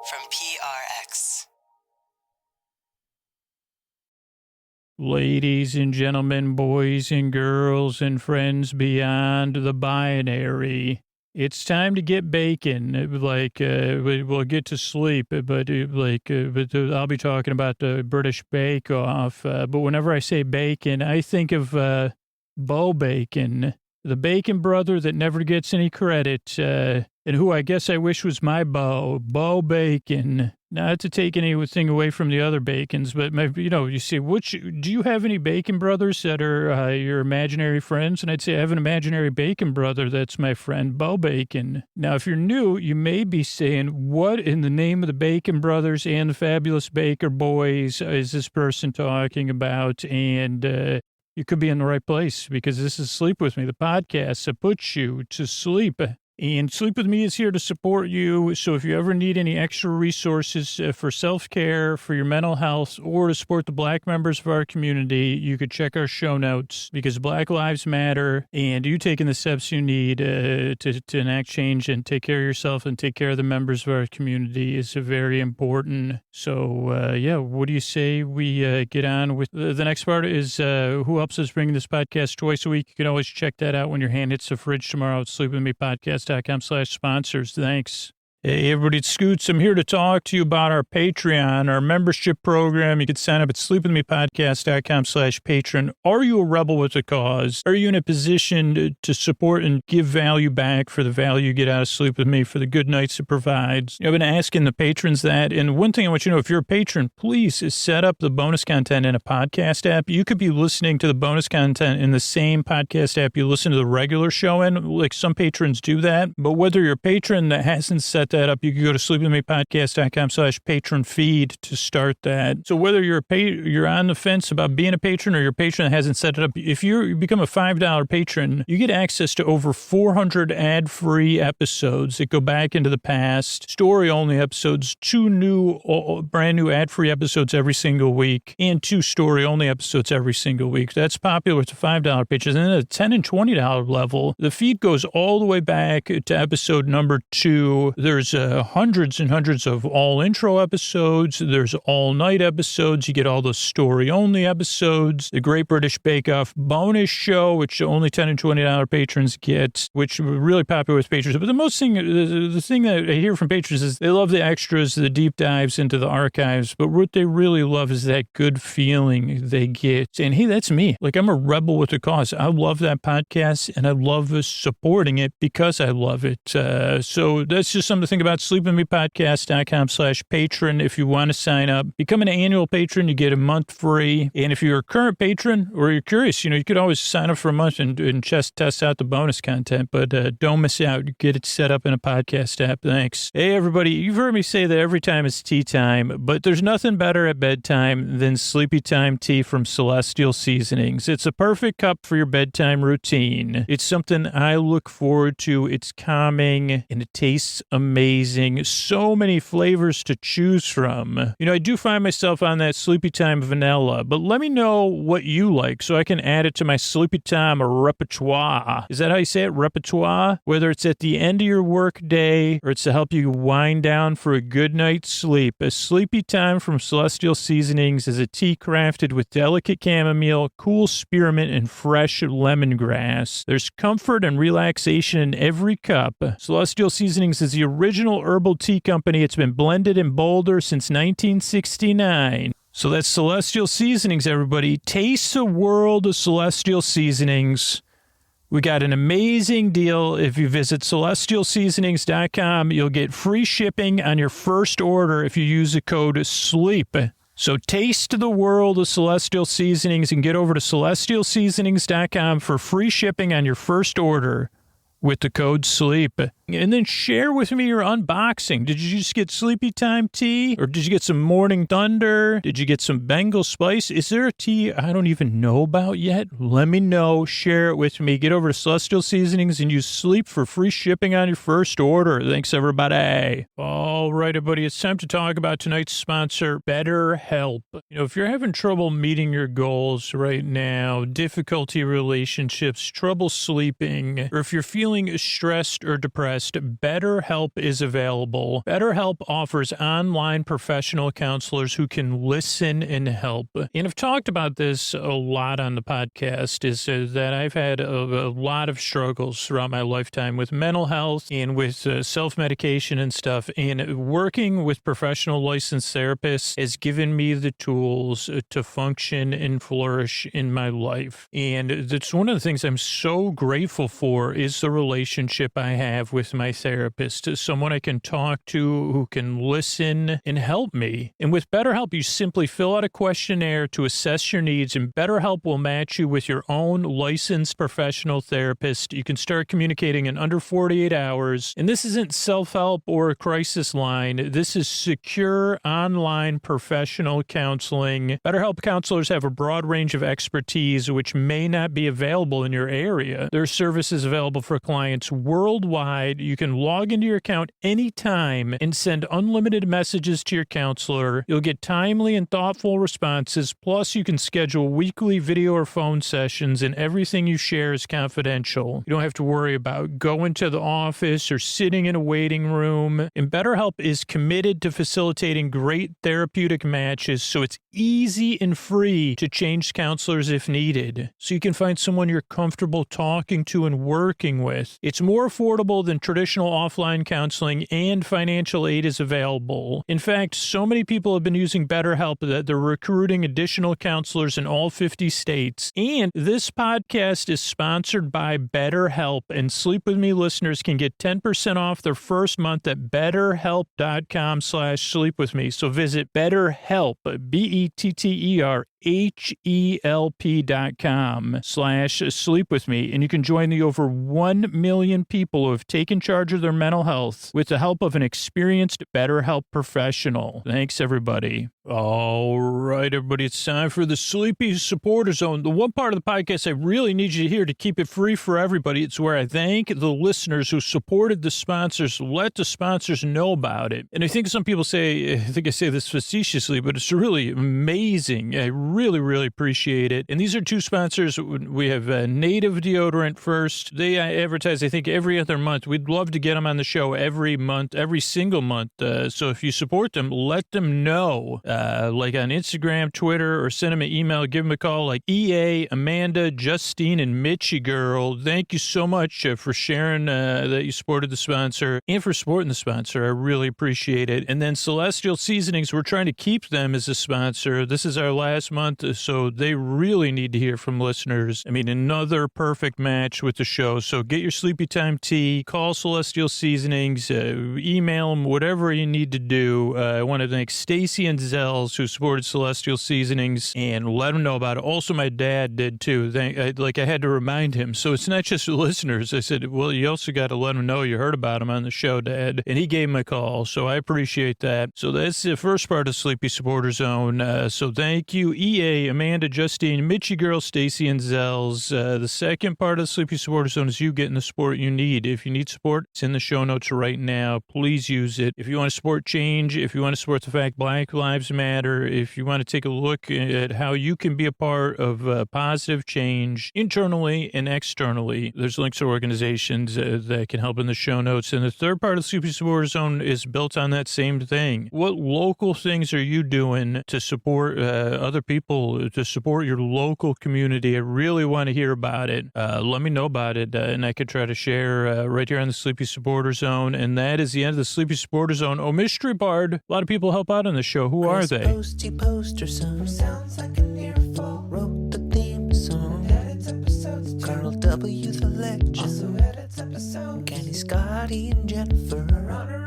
from PRX. Ladies and gentlemen, boys and girls, and friends beyond the binary, it's time to get bacon. We'll get to sleep, but I'll be talking about the British Bake Off. But whenever I say bacon, I think of Bo Bacon, the bacon brother that never gets any credit, and who I guess I wish was my Bo Bacon. Not to take anything away from the other bacons, but you see, do you have any bacon brothers that are your imaginary friends? And I'd say I have an imaginary bacon brother that's my friend, Bo Bacon. Now, if you're new, you may be saying, what in the name of the Bacon Brothers and the Fabulous Baker Boys is this person talking about? And you could be in the right place, because this is Sleep With Me, the podcast that puts you to sleep. And Sleep With Me is here to support you. So if you ever need any extra resources for self-care, for your mental health, or to support the Black members of our community, you could check our show notes, because Black Lives Matter, and you taking the steps you need to enact change and take care of yourself and take care of the members of our community is very important. So, what do you say we get on with the next part is who helps us bring this podcast twice a week. You can always check that out when your hand hits the fridge tomorrow at sleepwithmepodcast.com/sponsors. Thanks. Hey, everybody, it's Scoots. I'm here to talk to you about our Patreon, our membership program. You can sign up at sleepwithmepodcast.com/patron. Are you a rebel with a cause? Are you in a position to support and give value back for the value you get out of Sleep With Me, for the good nights it provides? I've been asking the patrons that. And one thing I want you to know, if you're a patron, please set up the bonus content in a podcast app. You could be listening to the bonus content in the same podcast app you listen to the regular show in. Like, some patrons do that. But whether you're a patron that hasn't set that up, you can go to sleepwithmepodcast.com/patron feed to start that. So whether you're on the fence about being a patron, or you're a patron that hasn't set it up, if you become a $5 patron, you get access to over 400 ad-free episodes that go back into the past, story-only episodes, 2 brand new ad-free episodes every single week, and 2 story-only episodes every single week. That's popular with the $5 patrons. And then at the $10 and $20 level, the feed goes all the way back to episode number 2. There's hundreds and hundreds of all intro episodes. There's all night episodes. You get all the story only episodes, the Great British Bake Off bonus show, which only $10 and $20 patrons get, which are really popular with patrons. But the thing that I hear from patrons is they love the extras, the deep dives into the archives. But what they really love is that good feeling they get. And hey, that's me. Like, I'm a rebel with a cause. I love that podcast, and I love supporting it because I love it. So that's just something to think about. sleepwithmepodcast.com/patron. If you want to sign up, become an annual patron, you get a month free. And if you're a current patron, or you're curious, you could always sign up for a month and just test out the bonus content, but don't miss out. You get it set up in a podcast app. Thanks. Hey, everybody, you've heard me say that every time it's tea time, but there's nothing better at bedtime than Sleepy Time tea from Celestial Seasonings. It's a perfect cup for your bedtime routine. It's something I look forward to. It's calming, and it tastes amazing. So many flavors to choose from. I do find myself on that Sleepy Time vanilla, but let me know what you like so I can add it to my Sleepy Time repertoire. Is that how you say it? Repertoire? Whether it's at the end of your work day, or it's to help you wind down for a good night's sleep, a Sleepy Time from Celestial Seasonings is a tea crafted with delicate chamomile, cool spearmint, and fresh lemongrass. There's comfort and relaxation in every cup. Celestial Seasonings is the original herbal tea company. It's been blended in Boulder since 1969. So that's Celestial Seasonings, everybody. Taste the world of Celestial Seasonings. We got an amazing deal. If you visit celestialseasonings.com, you'll get free shipping on your first order if you use the code SLEEP. So taste the world of Celestial Seasonings and get over to celestialseasonings.com for free shipping on your first order with the code SLEEP. And then share with me your unboxing. Did you just get Sleepy Time tea? Or did you get some Morning Thunder? Did you get some Bengal Spice? Is there a tea I don't even know about yet? Let me know. Share it with me. Get over to Celestial Seasonings and use SLEEP for free shipping on your first order. Thanks, everybody. All right, everybody. It's time to talk about tonight's sponsor, BetterHelp. If you're having trouble meeting your goals right now, difficulty relationships, trouble sleeping, or if you're feeling stressed or depressed, request, BetterHelp is available. BetterHelp offers online professional counselors who can listen and help. And I've talked about this a lot on the podcast, is that I've had a lot of struggles throughout my lifetime with mental health and with self-medication and stuff. And working with professional licensed therapists has given me the tools to function and flourish in my life. And that's one of the things I'm so grateful for, is the relationship I have with my therapist, someone I can talk to who can listen and help me. And with BetterHelp, you simply fill out a questionnaire to assess your needs, and BetterHelp will match you with your own licensed professional therapist. You can start communicating in under 48 hours. And this isn't self-help or a crisis line. This is secure online professional counseling. BetterHelp counselors have a broad range of expertise which may not be available in your area. Their service is available for clients worldwide. You can log into your account anytime and send unlimited messages to your counselor. You'll get timely and thoughtful responses. Plus, you can schedule weekly video or phone sessions, and everything you share is confidential. You don't have to worry about going to the office or sitting in a waiting room. And BetterHelp is committed to facilitating great therapeutic matches, so it's easy and free to change counselors if needed, so you can find someone you're comfortable talking to and working with. It's more affordable than traditional offline counseling, and financial aid is available. In fact, so many people have been using BetterHelp that they're recruiting additional counselors in all 50 states. And this podcast is sponsored by BetterHelp, and Sleep With Me listeners can get 10% off their first month at betterhelp.com/sleepwithme. So visit BetterHelp, BetterHelp.com/sleepwithme, and you can join the over 1 million people who have taken charge of their mental health with the help of an experienced BetterHelp professional. Thanks, everybody. All right, everybody, it's time for the Sleepy Supporter Zone, the one part of the podcast I really need you to hear to keep it free for everybody. It's where I thank the listeners who supported the sponsors, let the sponsors know about it. And I think some people say, I think I say this facetiously, but it's really amazing. I really, really appreciate it. And these are two sponsors. We have Native Deodorant first. They advertise, I think, every other month. We'd love to get them on the show every month, every single month. So if you support them, let them know. Like on Instagram, Twitter, or send them an email, give them a call, like EA, Amanda, Justine, and Mitchie Girl. Thank you so much for sharing that you supported the sponsor and for supporting the sponsor. I really appreciate it. And then Celestial Seasonings, we're trying to keep them as a sponsor. This is our last month, so they really need to hear from listeners. I mean, another perfect match with the show. So get your sleepy time tea, call Celestial Seasonings, email them, whatever you need to do. I want to thank Stacy and Zell, who supported Celestial Seasonings, and let them know about it. Also, my dad did too. I had to remind him. So it's not just the listeners. I said, well, you also got to let him know you heard about him on the show, Dad. And he gave him a call. So I appreciate that. So that's the first part of Sleepy Supporter Zone. So thank you, EA, Amanda, Justine, Mitchie Girl, Stacy, and Zells. The second part of the Sleepy Supporter Zone is you getting the support you need. If you need support, it's in the show notes right now. Please use it. If you want to support change, if you want to support the fact Black Lives Matter, if you want to take a look at how you can be a part of positive change internally and externally, there's links to organizations that can help in the show notes. And the third part of the Sleepy Supporter Zone is built on that same thing. What local things are you doing to support other people, to support your local community? I really want to hear about it. Let me know about it, and I could try to share right here on the Sleepy Supporter Zone. And that is the end of the Sleepy Supporter Zone. Oh, Mystery Bard, a lot of people help out on the show. Who are they? Posty poster son sounds like an earful. Wrote the theme song. Edits episodes too. Carl W. the legend. Also edits episodes. Kenny, Scotty, and Jennifer. Runner.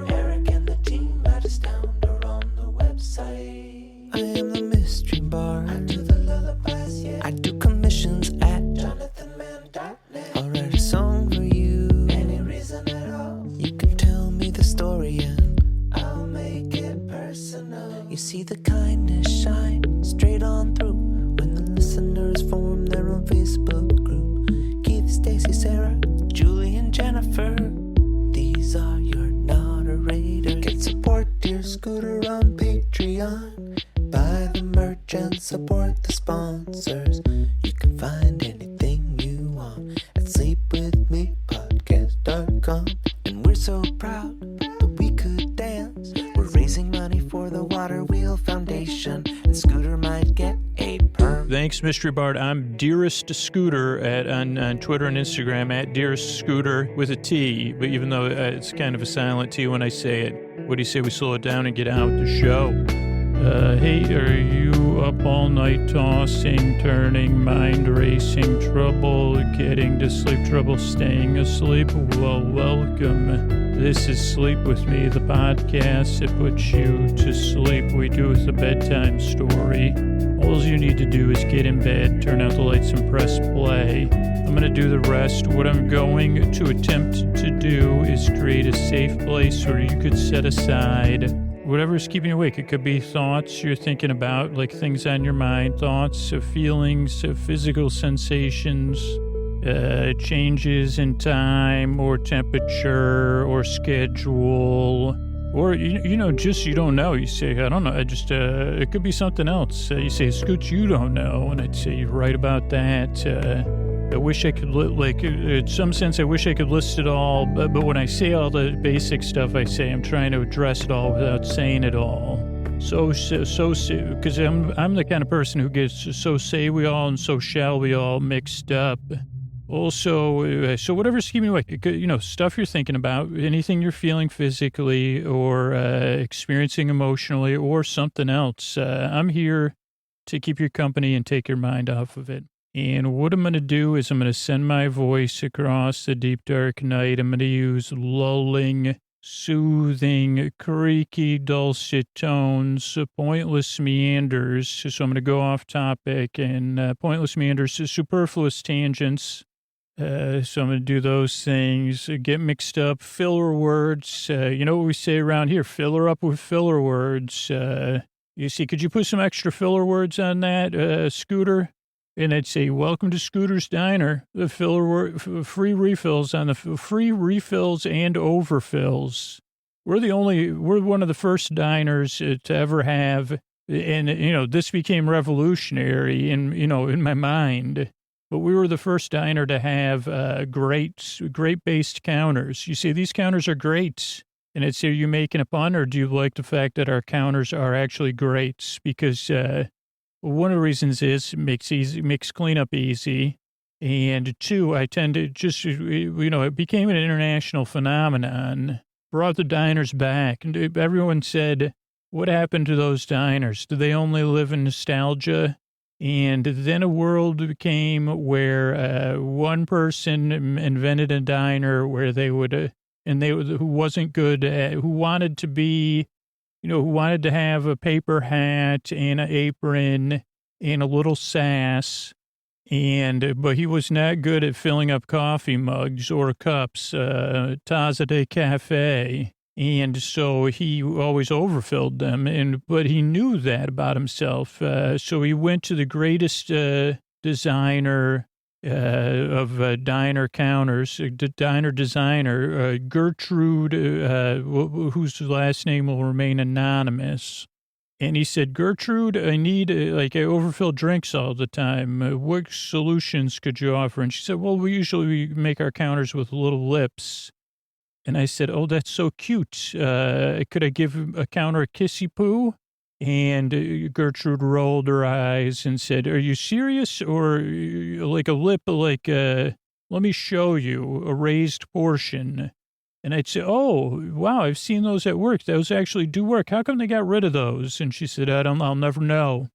Eric and the team at Astound are on the website. I am the mystery bard. I do the lullabies, yeah. I do commissions at jonathanmann.net. I'll write a song for you. Any reason at all. You can tell me the story and I'll make it personal. You see the kindness shine straight on through when the listeners form their own Facebook group. Keith, Stacy, Sarah, Julie, and Jennifer. These are your moderators. Get support dear Scooter on Patreon. Buy the merch and support the sponsors. You can find anything you want at sleepwithmepodcast.com. proud that we could dance. We're raising money for the Water Wheel Foundation, and Scooter might get a perm. Thanks, Mystery Bard. I'm Dearest Scooter on Twitter and Instagram, at Dearest Scooter with a T, but even though it's kind of a silent T when I say it. What do you say we slow it down and get out the show? Hey, are you up all night tossing, turning, mind racing, trouble getting to sleep, trouble staying asleep? Well, welcome. This is Sleep With Me, the podcast that puts you to sleep. We do with a bedtime story. All you need to do is get in bed, turn out the lights, and press play. I'm going to do the rest. What I'm going to attempt to do is create a safe place where you could set aside whatever's keeping you awake. It could be thoughts you're thinking about, like things on your mind, thoughts, feelings, physical sensations, changes in time or temperature or schedule, or, just you don't know. You say, I don't know. It could be something else. You say, Scoots, you don't know. And I'd say, you're right about that. I wish I could, in some sense, I wish I could list it all. But when I say all the basic stuff, I say I'm trying to address it all without saying it all. So, because I'm the kind of person who gets so say we all and so shall we all mixed up. Also, so whatever's keeping you awake, stuff you're thinking about, anything you're feeling physically or experiencing emotionally or something else. I'm here to keep your company and take your mind off of it. And what I'm going to do is I'm going to send my voice across the deep, dark night. I'm going to use lulling, soothing, creaky, dulcet tones, pointless meanders. So I'm going to go off topic and pointless meanders, superfluous tangents. So I'm going to do those things, get mixed up, filler words. You know what we say around here, fill her up with filler words. You see, could you put some extra filler words on that, Scooter? And I'd say, welcome to Scooter's Diner, the filler word, free refills on the free refills and overfills. We're one of the first diners to ever have, and, this became revolutionary in my mind. But we were the first diner to have grape-based counters. You see, these counters are great. And I'd say, are you making a pun, or do you like the fact that our counters are actually great? Because one of the reasons is it makes cleanup easy. And two, I tend to just, it became an international phenomenon, brought the diners back. And everyone said, what happened to those diners? Do they only live in nostalgia? And then a world came where one person invented a diner where they would, who wasn't good at, who wanted to be, who wanted to have a paper hat and an apron and a little sass, but he was not good at filling up coffee mugs or cups, Taza de Cafe. And so he always overfilled them, but he knew that about himself. So he went to the greatest designer of diner counters, diner designer, Gertrude, whose last name will remain anonymous. And he said, Gertrude, I need, I overfill drinks all the time. What solutions could you offer? And she said, well, we usually make our counters with little lips. And I said, oh, that's so cute. Could I give a counter a kissy poo? And Gertrude rolled her eyes and said, are you serious? Or like a lip, let me show you a raised portion. And I'd say, oh, wow, I've seen those at work. Those actually do work. How come they got rid of those? And she said, I'll never know.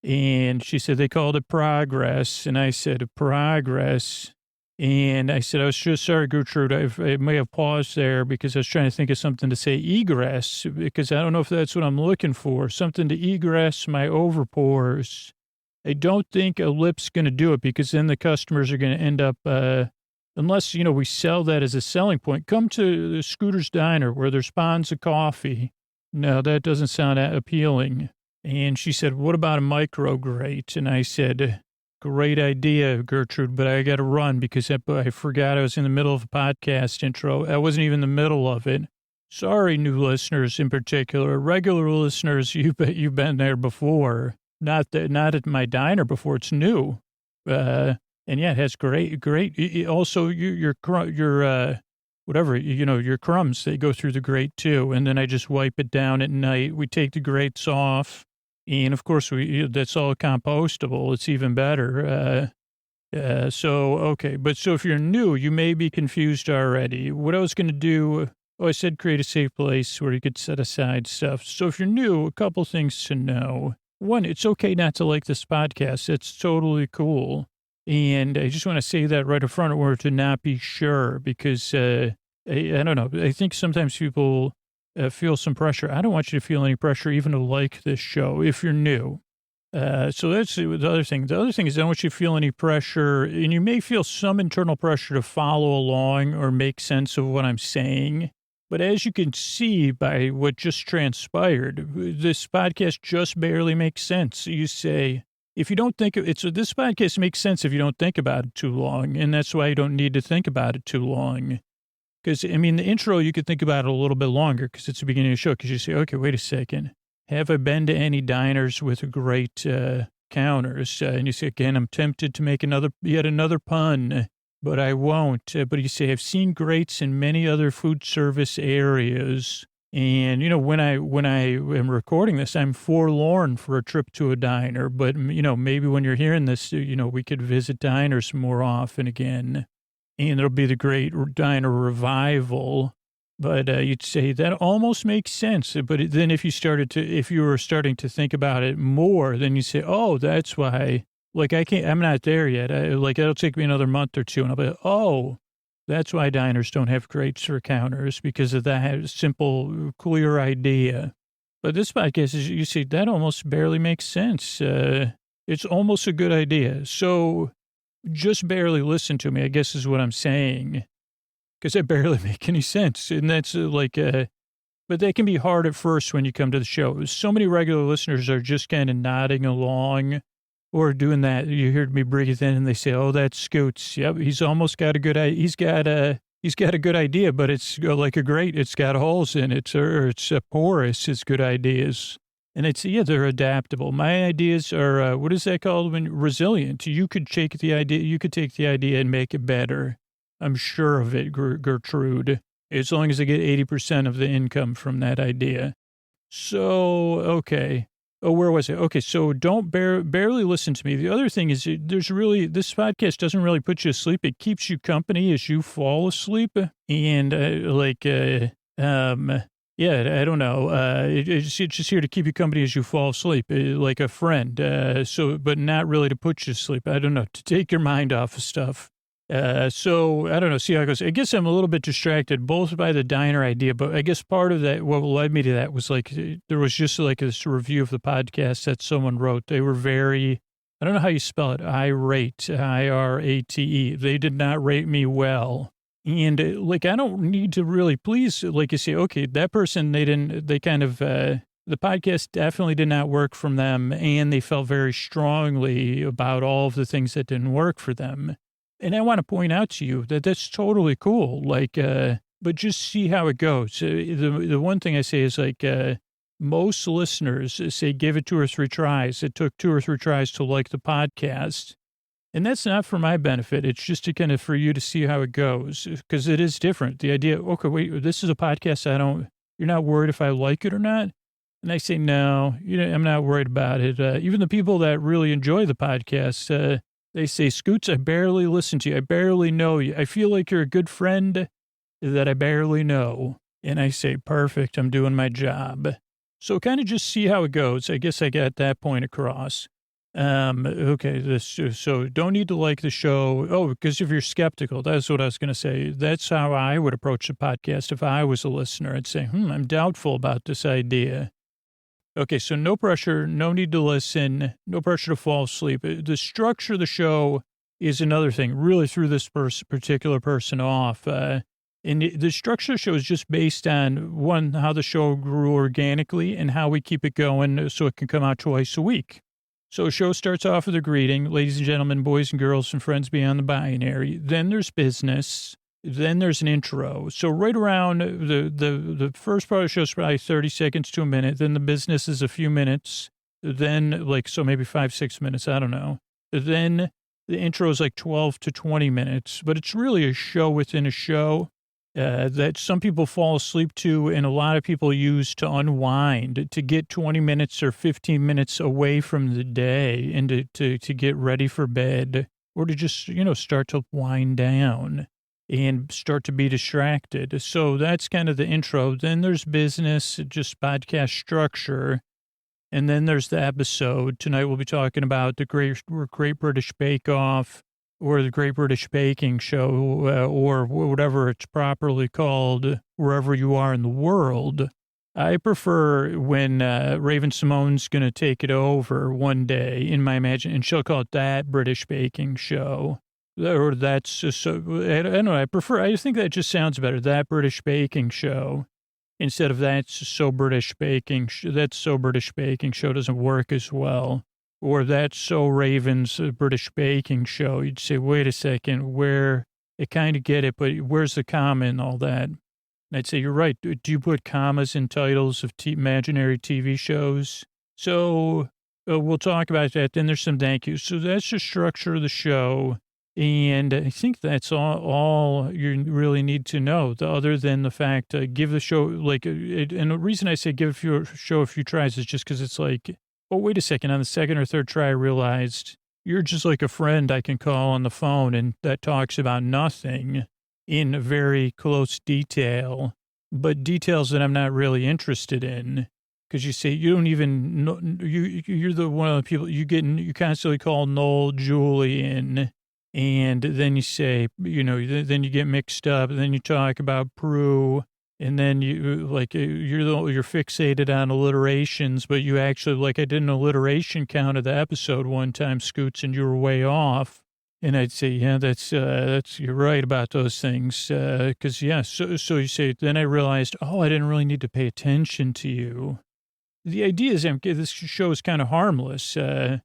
And she said, they called it progress. And I said, progress. And I said, I was just sorry, Gertrude, I may have paused there because I was trying to think of something to say egress, because I don't know if that's what I'm looking for, something to egress my overpours. I don't think a lip's going to do it, because then the customers are going to end up, unless, we sell that as a selling point. Come to the Scooter's Diner where there's ponds of coffee. No, that doesn't sound appealing. And she said, what about a micro grate? And I said, great idea, Gertrude, but I got to run because I forgot I was in the middle of a podcast intro. I wasn't even in the middle of it. Sorry, new listeners in particular. Regular listeners, you've been there before. Not at my diner before. It's new. And yeah, it has great. Also, your whatever, your crumbs, they go through the grate too. And then I just wipe it down at night. We take the grates off. And of course, that's all compostable. It's even better. Okay. But so if you're new, you may be confused already. What I was going to do, I said create a safe place where you could set aside stuff. So if you're new, a couple things to know. One, it's okay not to like this podcast. It's totally cool. And I just want to say that right up front or to not be sure because I don't know. I think sometimes people feel some pressure. I don't want you to feel any pressure even to like this show if you're new. So that's the other thing. The other thing is I don't want you to feel any pressure, and you may feel some internal pressure to follow along or make sense of what I'm saying. But as you can see by what just transpired, this podcast just barely makes sense. You say, if you don't think this podcast makes sense if you don't think about it too long. And that's why you don't need to think about it too long. Because, the intro, you could think about it a little bit longer because it's the beginning of the show. Because you say, okay, wait a second. Have I been to any diners with great counters? And you say, again, I'm tempted to make yet another pun. But I won't. But you say, I've seen greats in many other food service areas. And, when I am recording this, I'm forlorn for a trip to a diner. But, maybe when you're hearing this, we could visit diners more often again. And there'll be the great diner revival. But you'd say that almost makes sense. But then if you were starting to think about it more, then you say, oh, that's why. Like, I'm not there yet. It'll take me another month or two. And I'll be, oh, that's why diners don't have grates for counters because of that simple, clear idea. But this podcast is, you see, that almost barely makes sense. It's almost a good idea. So just barely listen to me, I guess is what I'm saying. Because it barely make any sense. And that's but that can be hard at first when you come to the show. So many regular listeners are just kind of nodding along. Or doing that, you heard me breathe in, and they say, "Oh, that's Scoots. Yep, he's almost got a good. He's got a good idea, but it's like a grate. It's got holes in it, or it's porous. It's good ideas, and they're adaptable. My ideas are what is that called? When resilient. You could take the idea and make it better. I'm sure of it, Gertrude. As long as I get 80% of the income from that idea. So okay. Oh, where was it? Okay, so don't barely listen to me. The other thing is this podcast doesn't really put you to sleep. It keeps you company as you fall asleep. And I don't know. It's just here to keep you company as you fall asleep, like a friend. But not really to put you to sleep. I don't know, to take your mind off of stuff. So I don't know, see how it goes. I guess I'm a little bit distracted both by the diner idea, but I guess part of that, what led me to that was there was just this review of the podcast that someone wrote. They were very, I don't know how you spell it, irate, IRATE. They did not rate me well. And I don't need to really please, you say, okay, that person, the podcast definitely did not work from them. And they felt very strongly about all of the things that didn't work for them. And I want to point out to you that that's totally cool. But just see how it goes. The one thing I say is most listeners say give it 2 or 3 tries. It took 2 or 3 tries to like the podcast. And that's not for my benefit. It's just to kind of for you to see how it goes because it is different. The idea, okay, wait, this is a podcast. You're not worried if I like it or not. And I say, no, I'm not worried about it. Even the people that really enjoy the podcast, they say, Scoots, I barely listen to you. I barely know you. I feel like you're a good friend that I barely know. And I say, perfect. I'm doing my job. So kind of just see how it goes. I guess I got that point across. Okay. So don't need to like the show. Oh, because if you're skeptical, that's what I was going to say. That's how I would approach the podcast. If I was a listener, I'd say, I'm doubtful about this idea. Okay, so no pressure, no need to listen, no pressure to fall asleep. The structure of the show is another thing, really threw this particular person off. And the structure of the show is just based on, one, how the show grew organically and how we keep it going so it can come out twice a week. So a show starts off with a greeting, ladies and gentlemen, boys and girls, and friends beyond the binary. Then there's business. Then there's an intro. So right around the first part of the show is probably 30 seconds to a minute. Then the business is a few minutes. Then so maybe 5-6 minutes. I don't know. Then the intro is 12 to 20 minutes, but it's really a show within a show. that some people fall asleep to and a lot of people use to unwind, to get 20 minutes or 15 minutes away from the day and to get ready for bed or to just, start to wind down and start to be distracted. So that's kind of the intro. Then there's business, just podcast structure. And then there's the episode. Tonight we'll be talking about the Great British Bake Off, or the Great British Baking Show, or whatever it's properly called, wherever you are in the world. I prefer when Raven Simone's going to take it over one day in my imagination, and she'll call it That British Baking Show. Or that's so, I don't know, I think that just sounds better, That British Baking Show. Instead of That's So British Baking, That's So British Baking Show doesn't work as well. Or That's So Raven's British Baking Show. You'd say, wait a second, I kind of get it, but where's the comma and all that? And I'd say, you're right. Do you put commas in titles of imaginary TV shows? So we'll talk about that. Then there's some thank yous. So that's the structure of the show. And I think that's all you really need to know, other than the fact, give the show, and the reason I say give your show a few tries is just because it's like, oh, wait a second. On the second or third try, I realized you're just like a friend I can call on the phone and that talks about nothing in very close detail, but details that I'm not really interested in. Because you say you don't even know, you're the one of the people you constantly call Noel, Julian, and then you say, then you get mixed up, and then you talk about Prue. And then you're fixated on alliterations, but you actually, I did an alliteration count of the episode one time, Scoots, and you were way off. And I'd say, yeah, that's you're right about those things. So you say, then I realized, I didn't really need to pay attention to you. The idea is, this show is kind of harmless. I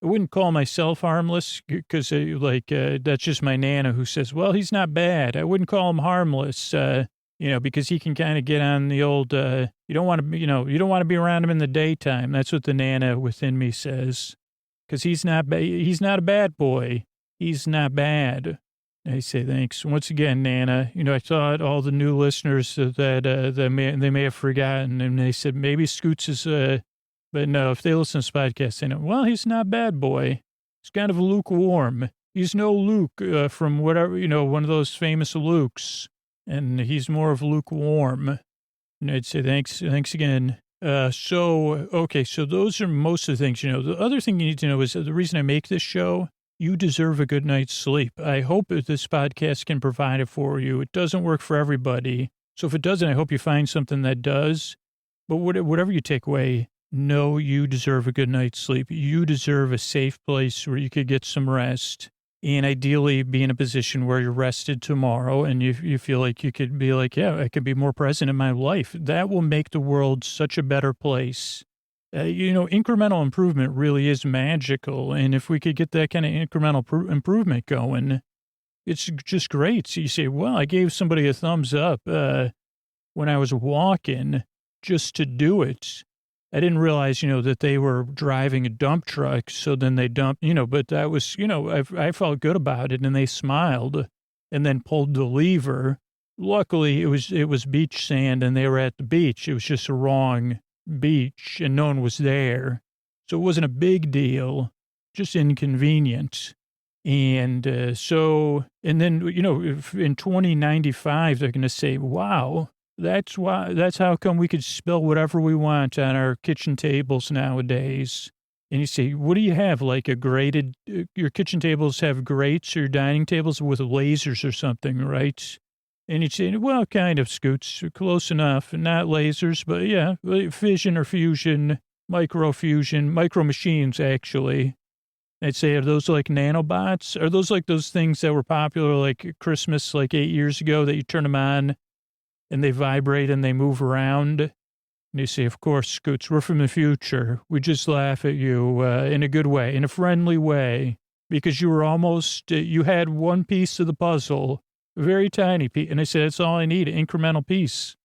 wouldn't call myself harmless because that's just my Nana who says, well, he's not bad. I wouldn't call him harmless. Because he can kind of get on the old, you don't want to be around him in the daytime. That's what the Nana within me says. Because he's not a bad boy. He's not bad. I say thanks. Once again, Nana, I thought all the new listeners that they may have forgotten, and they said maybe Scoots is, but no, if they listen to this podcast, they know, well, he's not a bad boy. He's kind of lukewarm. He's no Luke from whatever, one of those famous Lukes. And he's more of lukewarm. And I'd say thanks again. So those are most of the things, The other thing you need to know is the reason I make this show, you deserve a good night's sleep. I hope that this podcast can provide it for you. It doesn't work for everybody. So if it doesn't, I hope you find something that does. But whatever you take away, know you deserve a good night's sleep. You deserve a safe place where you could get some rest. And ideally be in a position where you're rested tomorrow and you feel like you could be like, yeah, I could be more present in my life. That will make the world such a better place. Incremental improvement really is magical. And if we could get that kind of incremental improvement going, it's just great. So you say, well, I gave somebody a thumbs up when I was walking just to do it. I didn't realize, that they were driving a dump truck. So then they dumped, but that was, I felt good about it and they smiled and then pulled the lever. Luckily it was beach sand and they were at the beach. It was just a wrong beach and no one was there. So it wasn't a big deal, just inconvenient. And then, if in 2095, they're going to say, wow, that's how come we could spill whatever we want on our kitchen tables nowadays. And you say, what do you have? Like a grated, your kitchen tables have grates or your dining tables with lasers or something, right? And you'd say, well, kind of, Scoots, close enough. Not lasers, but yeah, fission or fusion, micro machines, actually. I'd say, are those like nanobots? Are those like those things that were popular like Christmas, like 8 years ago, that you turn them on and they vibrate and they move around? And you say, of course, Scoots, we're from the future. We just laugh at you in a good way, in a friendly way, because you were you had one piece of the puzzle, a very tiny piece. And I said, that's all I need, an incremental piece.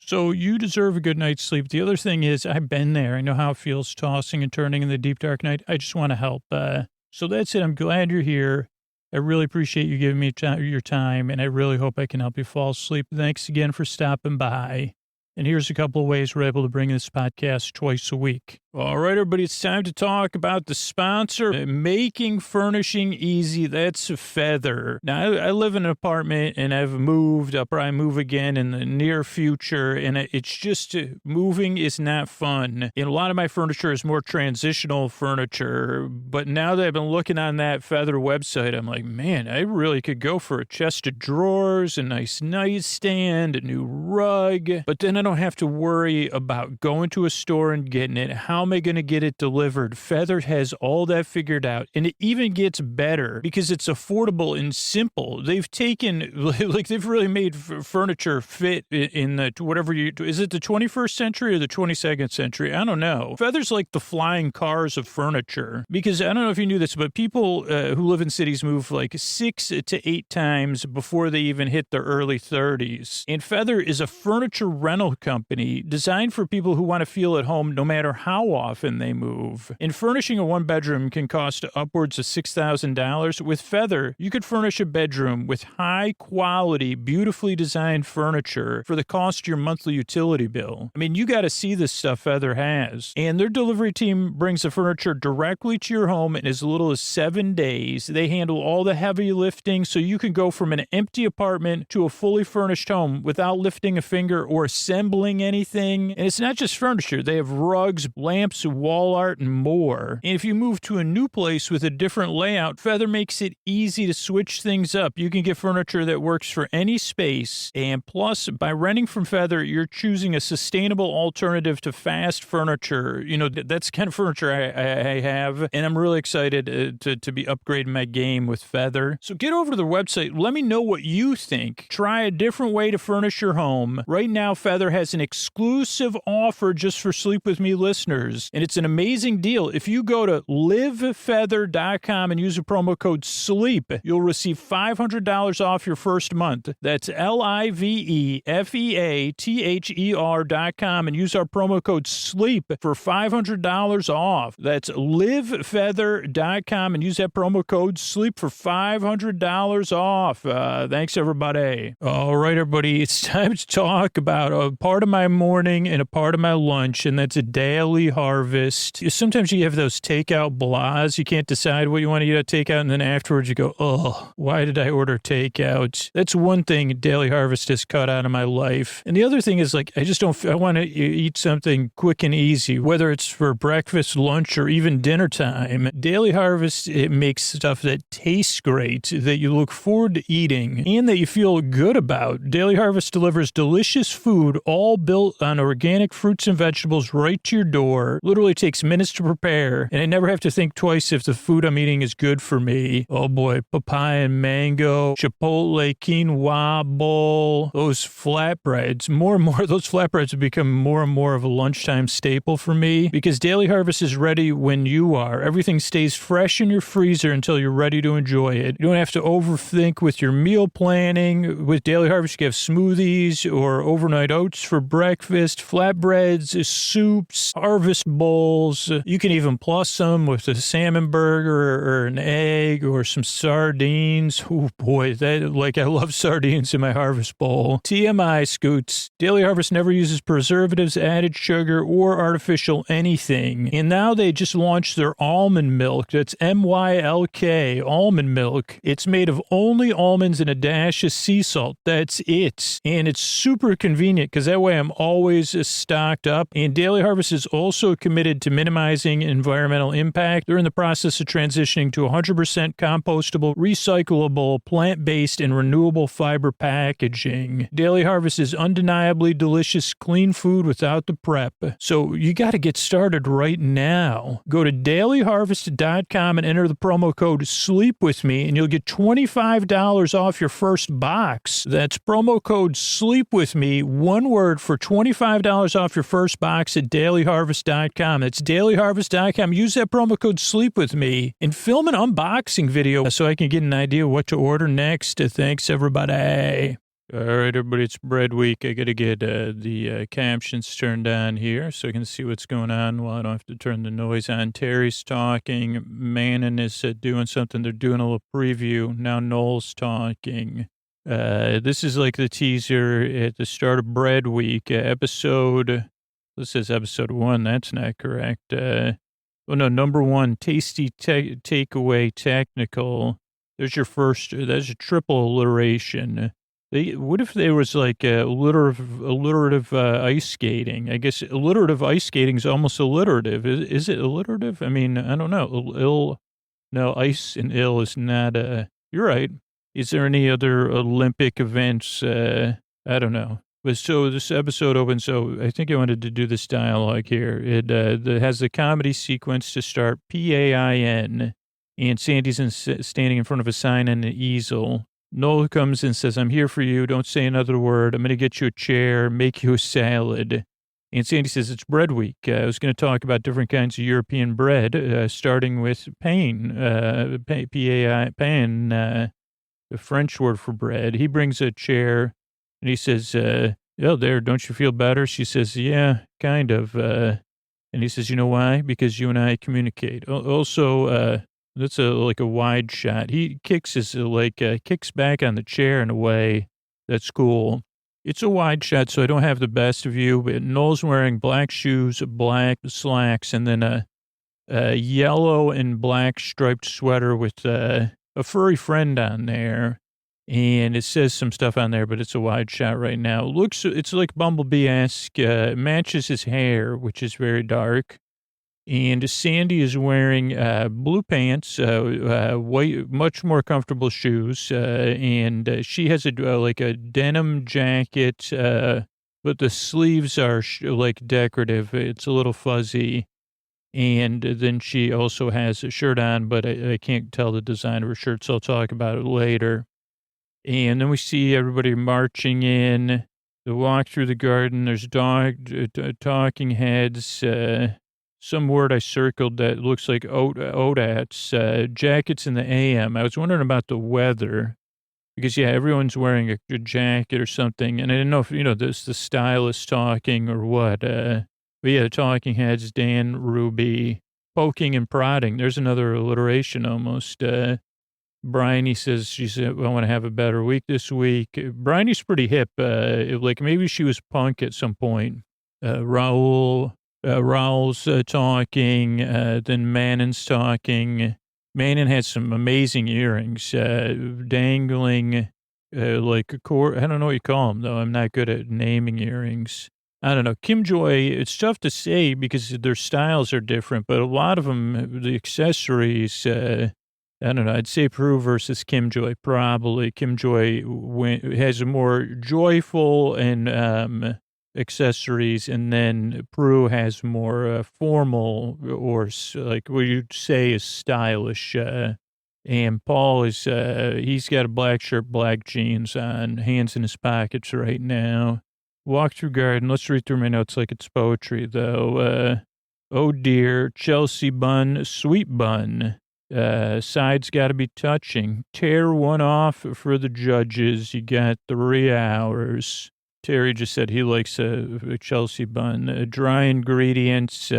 So you deserve a good night's sleep. The other thing is, I've been there. I know how it feels tossing and turning in the deep, dark night. I just want to help. So that's it. I'm glad you're here. I really appreciate you giving me your time, and I really hope I can help you fall asleep. Thanks again for stopping by. And here's a couple of ways we're able to bring this podcast twice a week. All right, everybody, it's time to talk about the sponsor, Making Furnishing Easy. That's Feather. Now, I live in an apartment, and I've moved. I'll probably move again in the near future, and it's just moving is not fun. And a lot of my furniture is more transitional furniture, but now that I've been looking on that Feather website, I'm like, man, I really could go for a chest of drawers, a nice nightstand, a new rug, but then I don't have to worry about going to a store and getting it. How am I going to get it delivered? Feather has all that figured out, and it even gets better because it's affordable and simple. They've taken, like, they've really made furniture fit in the whatever is it the 21st century or the 22nd century? I don't know. Feather's like the flying cars of furniture, because I don't know if you knew this, but people who live in cities move like 6 to 8 times before they even hit their early 30s. And Feather is a furniture rental company designed for people who want to feel at home no matter how often they move. And furnishing a one-bedroom can cost upwards of $6,000. With Feather, you could furnish a bedroom with high-quality, beautifully designed furniture for the cost of your monthly utility bill. I mean, you got to see this stuff Feather has. And their delivery team brings the furniture directly to your home in as little as 7 days. They handle all the heavy lifting, so you can go from an empty apartment to a fully furnished home without lifting a finger or assembling anything. And it's not just furniture. They have rugs, lamps, wall art, and more. And if you move to a new place with a different layout, Feather makes it easy to switch things up. You can get furniture that works for any space. And plus, by renting from Feather, you're choosing a sustainable alternative to fast furniture. You know, that's the kind of furniture I have. And I'm really excited to be upgrading my game with Feather. So get over to their website. Let me know what you think. Try a different way to furnish your home. Right now, Feather has an exclusive offer just for Sleep With Me listeners, and it's an amazing deal. If you go to livefeather.com and use the promo code SLEEP, you'll receive $500 off your first month. That's livefeather.com and use our promo code SLEEP for $500 off. That's livefeather.com and use that promo code SLEEP for $500 off. Thanks, everybody. All right, everybody, it's time to talk about a part of my morning and a part of my lunch, and that's a daily harvest. Sometimes you have those takeout blahs. You can't decide what you want to eat at takeout, and then afterwards you go, oh, why did I order takeout? That's one thing Daily Harvest has cut out of my life. And the other thing is, like, I want to eat something quick and easy, whether it's for breakfast, lunch, or even dinner time. Daily Harvest, it makes stuff that tastes great, that you look forward to eating, and that you feel good about. Daily Harvest delivers delicious food, all built on organic fruits and vegetables right to your door. Literally takes minutes to prepare, and I never have to think twice if the food I'm eating is good for me. Oh boy, papaya and mango, chipotle quinoa bowl, those flatbreads. More and more, those flatbreads have become more and more of a lunchtime staple for me, because Daily Harvest is ready when you are. Everything stays fresh in your freezer until you're ready to enjoy it. You don't have to overthink with your meal planning. With Daily Harvest, you have smoothies or overnight oats for breakfast, flatbreads, soups, harvest bowls. You can even plus some with a salmon burger or an egg or some sardines. Oh boy, I love sardines in my harvest bowl. TMI, Scoots. Daily Harvest never uses preservatives, added sugar, or artificial anything. And now they just launched their almond milk. That's MYLK, almond milk. It's made of only almonds and a dash of sea salt. That's it. And it's super convenient because that way I'm always stocked up. And Daily Harvest is also committed to minimizing environmental impact. They're in the process of transitioning to 100% compostable, recyclable, plant-based, and renewable fiber packaging. Daily Harvest is undeniably delicious, clean food without the prep. So you got to get started right now. Go to dailyharvest.com and enter the promo code SLEEPWITHME, and you'll get $25 off your first box. That's promo code SLEEPWITHME, one word, for $25 off your first box at dailyharvest.com. That's dailyharvest.com. Use that promo code SLEEPWITHME and film an unboxing video so I can get an idea what to order next. Thanks, everybody. All right, everybody, it's bread week. I got to get the captions turned on here so I can see what's going on while I don't have to turn the noise on. Terry's talking. Mannon is doing something. They're doing a little preview. Now Noel's talking. This is like the teaser at the start of bread week. This says episode 1. That's not correct. Number 1, tasty takeaway technical. That's a triple alliteration. What if there was like alliterative ice skating? I guess alliterative ice skating is almost alliterative. Is it alliterative? I mean, I don't know. No, ice and ill is not. You're right. Is there any other Olympic events? I don't know. But so this episode opens. So I think I wanted to do this dialogue here. It has the comedy sequence to start. PAIN, and Sandy's standing in front of a sign and an easel. Noel comes and says, I'm here for you. Don't say another word. I'm going to get you a chair, make you a salad. And Sandy says, it's bread week. I was going to talk about different kinds of European bread, starting with pain, pain, the French word for bread. He brings a chair and he says, oh, there, don't you feel better? She says, yeah, kind of. And he says, you know why? Because you and I communicate. Also, that's like a wide shot. He kicks kicks back on the chair in a way that's cool. It's a wide shot, so I don't have the best view, but Noel's wearing black shoes, black slacks, and then a yellow and black striped sweater with a furry friend on there. And it says some stuff on there, but it's a wide shot right now. It's like Bumblebee-esque, matches his hair, which is very dark. And Sandy is wearing blue pants, white, much more comfortable shoes, and she has a denim jacket, but the sleeves are decorative. It's a little fuzzy. And then she also has a shirt on, but I can't tell the design of her shirt, so I'll talk about it later. And then we see everybody marching in. They walk through the garden. There's talking heads. Some word I circled that looks like ODATs, jackets in the AM. I was wondering about the weather because, yeah, everyone's wearing a jacket or something. And I didn't know if, this the stylist talking or what. But yeah, talking heads, Dan, Ruby, poking and prodding. There's another alliteration almost. Bryony says, she said, I want to have a better week this week. Bryony's pretty hip. Maybe she was punk at some point. Raul's talking, then Mannon's talking. Mannon had some amazing earrings, dangling, like a cord. I don't know what you call them, though. I'm not good at naming earrings. I don't know. Kim Joy, it's tough to say because their styles are different, but a lot of them, the accessories, I don't know. I'd say Prue versus Kim Joy, probably. Kim Joy has a more joyful and accessories, and then Prue has more formal or like what you'd say is stylish. And Paul is, he's got a black shirt, black jeans on, hands in his pockets right now. Walk through garden. Let's read through my notes like it's poetry, though. Oh, dear. Chelsea bun, sweet bun. Sides got to be touching. Tear one off for the judges. You got 3 hours. Terry just said he likes a Chelsea bun. Dry ingredients.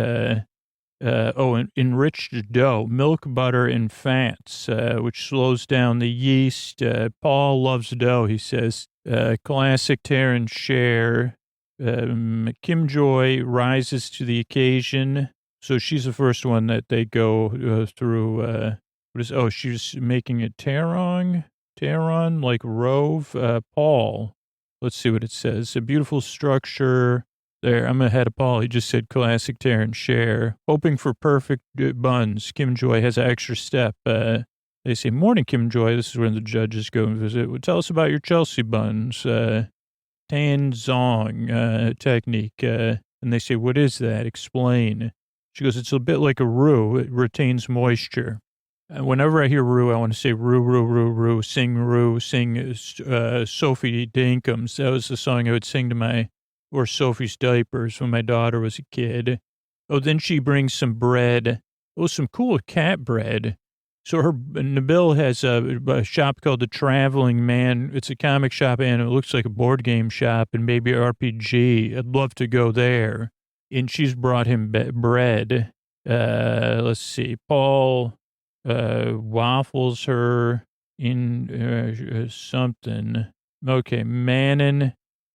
Enriched dough, milk, butter, and fats, which slows down the yeast. Paul loves dough, he says. Classic tear and share. Kim Joy rises to the occasion. So she's the first one that they go through. She's making a Taron, like Rove. Paul. Let's see what it says. A beautiful structure. There, I'm ahead of Paul. He just said classic tear and share. Hoping for perfect buns. Kim Joy has an extra step. They say, morning, Kim Joy. This is when the judges go and visit. Well, tell us about your Chelsea buns. Tan Zong technique. And they say, what is that? Explain. She goes, it's a bit like a roux. It retains moisture. Whenever I hear roux, I want to say roux, roux, roux, roux. Sing Sophie Dinkums. That was the song I would sing to or Sophie's diapers when my daughter was a kid. Oh, then she brings some bread. Oh, some cool cat bread. So Nabil has a shop called The Traveling Man. It's a comic shop, and it looks like a board game shop and maybe RPG. I'd love to go there. And she's brought him bread. Let's see. Paul waffles her in something. Okay, Manon.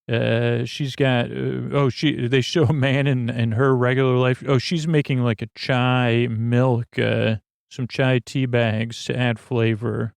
She's got, they show Manon in her regular life. Oh, she's making like a chai milk, some chai tea bags to add flavor.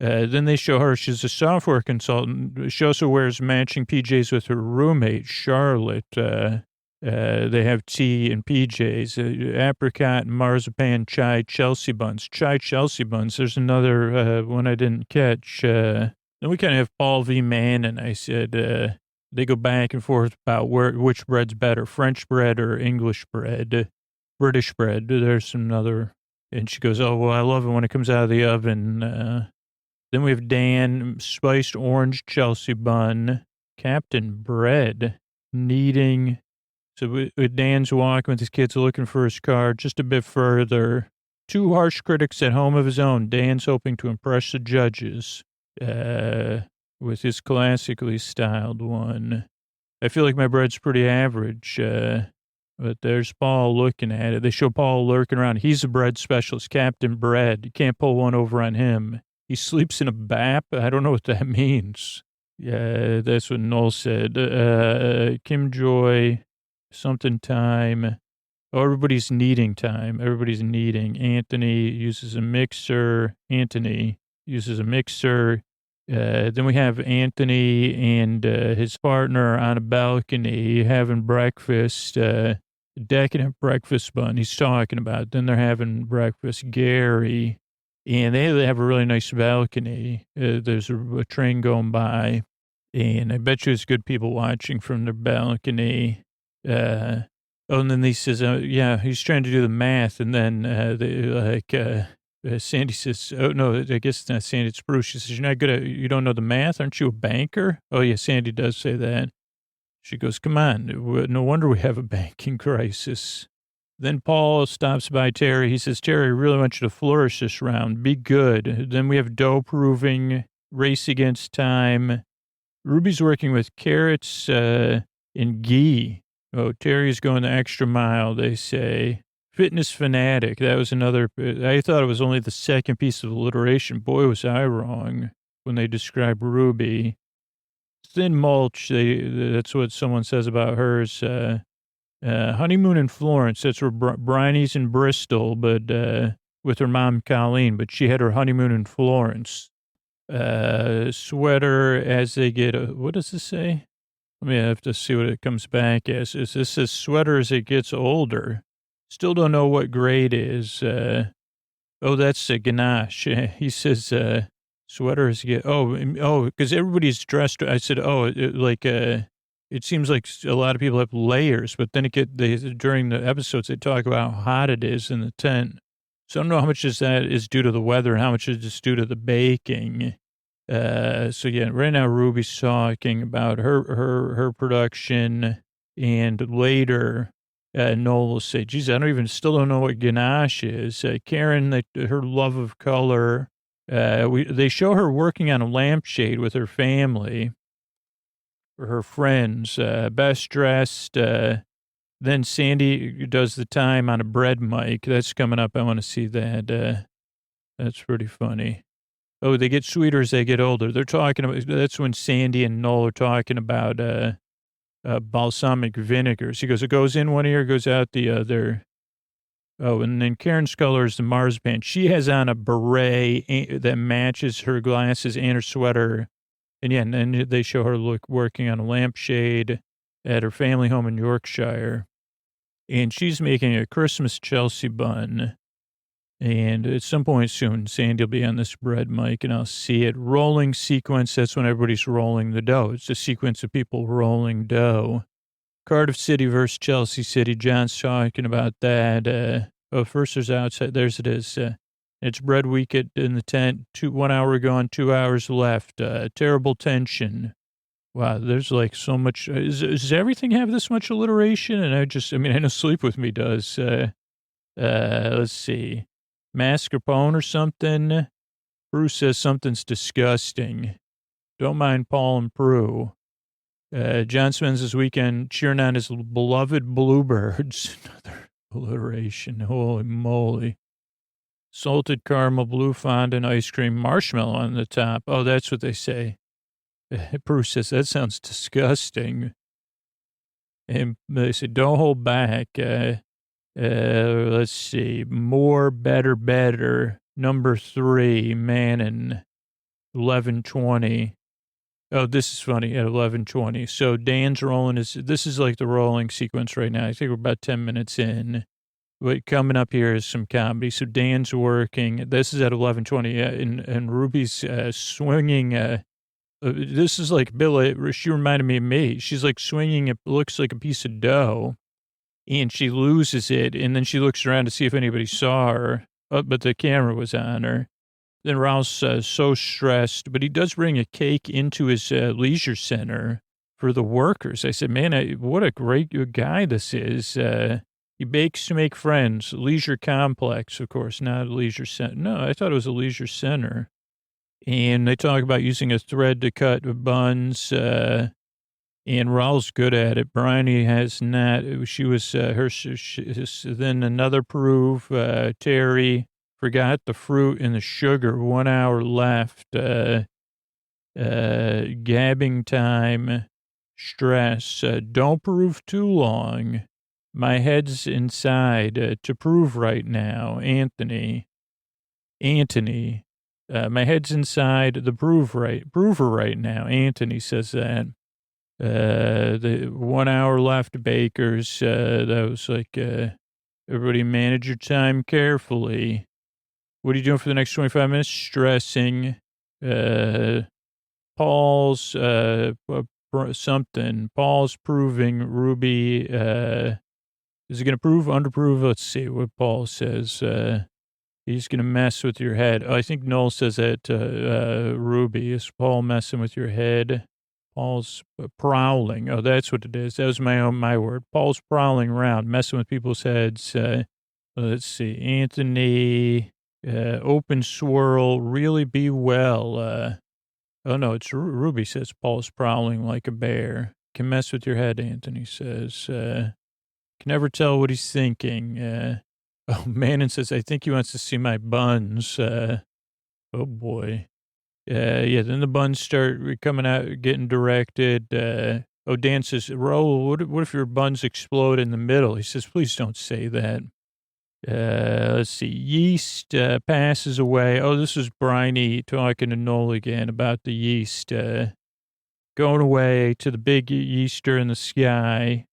Then they show her, she's a software consultant. She also wears matching PJs with her roommate, Charlotte. They have tea and PJs, apricot and marzipan chai Chelsea buns. Chai Chelsea buns. There's another one I didn't catch. Then we kind of have Paul V. Mann, and I said, they go back and forth about which bread's better, French bread or English bread, British bread. There's another. And she goes, oh, well, I love it when it comes out of the oven. Then we have Dan, spiced orange Chelsea bun, Captain Bread, kneading. So Dan's walking with his kids looking for his car just a bit further. 2 harsh critics at home of his own. Dan's hoping to impress the judges with his classically styled one. I feel like my bread's pretty average. But there's Paul looking at it. They show Paul lurking around. He's a bread specialist, Captain Bread. You can't pull one over on him. He sleeps in a BAP. I don't know what that means. Yeah, that's what Noel said. Kim Joy, something time. Oh, everybody's kneading time. Everybody's kneading. Anthony uses a mixer. Then we have Anthony and his partner on a balcony having breakfast. Decadent breakfast bun he's talking about. Then they're having breakfast. Gary. And they have a really nice balcony. There's a train going by. And I bet you there's good people watching from their balcony. And then he says, he's trying to do the math. And then Sandy says, oh, no, I guess it's not Sandy, it's Bruce. She says, you're not good at, you don't know the math? Aren't you a banker? Oh, yeah, Sandy does say that. She goes, come on, no wonder we have a banking crisis. Then Paul stops by Terry. He says, Terry, I really want you to flourish this round. Be good. Then we have dough proving, race against time. Ruby's working with carrots and ghee. Oh, Terry's going the extra mile, they say. Fitness fanatic. That was another. I thought it was only the second piece of alliteration. Boy, was I wrong when they describe Ruby. Thin mulch. That's what someone says about hers. Honeymoon in Florence. That's where Bryony's in Bristol, but with her mom Colleen. But she had her honeymoon in Florence. Sweater as they get. What does this say? Let me have to see what it comes back as. This says sweater as it gets older. Still don't know what grade is. That's ganache. He says, sweater is get. Because everybody's dressed. I said, it seems like a lot of people have layers, but then during the episodes, they talk about how hot it is in the tent. So I don't know how much that is due to the weather and how much is just due to the baking. Right now Ruby's talking about her production, and later, Noel will say, geez, still don't know what ganache is. Karen, her love of color. They show her working on a lampshade with her family, or her friends, best dressed. Then Sandy does the time on a bread mic. That's coming up. I want to see that. That's pretty funny. Oh, they get sweeter as they get older. They're talking about, that's when Sandy and Noel are talking about, balsamic vinegars. He goes, it goes in one ear, goes out the other. Oh, and then Karen's color is the marzipan. She has on a beret that matches her glasses and her sweater. And then they show her working on a lampshade at her family home in Yorkshire. And she's making a Christmas Chelsea bun. And at some point soon, Sandy will be on this bread mic, and I'll see it. Rolling sequence, that's when everybody's rolling the dough. It's a sequence of people rolling dough. Cardiff City versus Chelsea City. John's talking about that. First there's outside. There's it is. It's bread week in the tent. 1 hour gone, 2 hours left. Terrible tension. Wow, there's like so much. Does everything have this much alliteration? And I know Sleep With Me does. Let's see. mascarpone or something. Prue says something's disgusting. Don't mind Paul and Prue. John spends this weekend cheering on his beloved bluebirds. Another alliteration. Holy moly. Salted caramel, blue fondant, ice cream, marshmallow on the top. Oh, that's what they say. Prue says, that sounds disgusting. And they said, don't hold back. Let's see. More, better. Number 3, Mannon, 11:20. Oh, this is funny, at 11:20. So Dan's rolling this is like the rolling sequence right now. I think we're about 10 minutes in. But coming up here is some comedy. So Dan's working. This is at 11:20, and Ruby's swinging. This is like Billy. She reminded me of me. She's like swinging. It looks like a piece of dough, and she loses it. And then she looks around to see if anybody saw her, but the camera was on her. Then Raul's so stressed, but he does bring a cake into his leisure center for the workers. I said, man, what a great guy this is. He bakes to make friends. Leisure complex, of course, not a leisure center. No, I thought it was a leisure center. And they talk about using a thread to cut buns. And Raul's good at it. Bryony has not. She was then another proof. Terry forgot the fruit and the sugar. 1 hour left. Gabbing time. Stress. Don't prove too long. My head's inside to prove right now. Anthony. My head's inside the prover right now. Anthony says that. The 1 hour left, bakers. That was like, everybody manage your time carefully. What are you doing for the next 25 minutes? Stressing. Paul's, something. Paul's proving Ruby, is he going to prove, underprove? Let's see what Paul says. He's going to mess with your head. Oh, I think Noel says that to Ruby. Is Paul messing with your head? Paul's prowling. Oh, that's what it is. That was my word. Paul's prowling around, messing with people's heads. Let's see. Anthony, open swirl, really be well. Oh, no, it's Ruby says Paul's prowling like a bear. Can mess with your head, Anthony says. Can never tell what he's thinking. Oh, Manon says, I think he wants to see my buns. Oh, boy. Yeah, then the buns start coming out, getting directed. Oh, Dan says, Raul, what if your buns explode in the middle? He says, please don't say that. Let's see. Yeast passes away. Oh, this is Bryony talking to Noel again about the yeast. Going away to the big yeaster in the sky.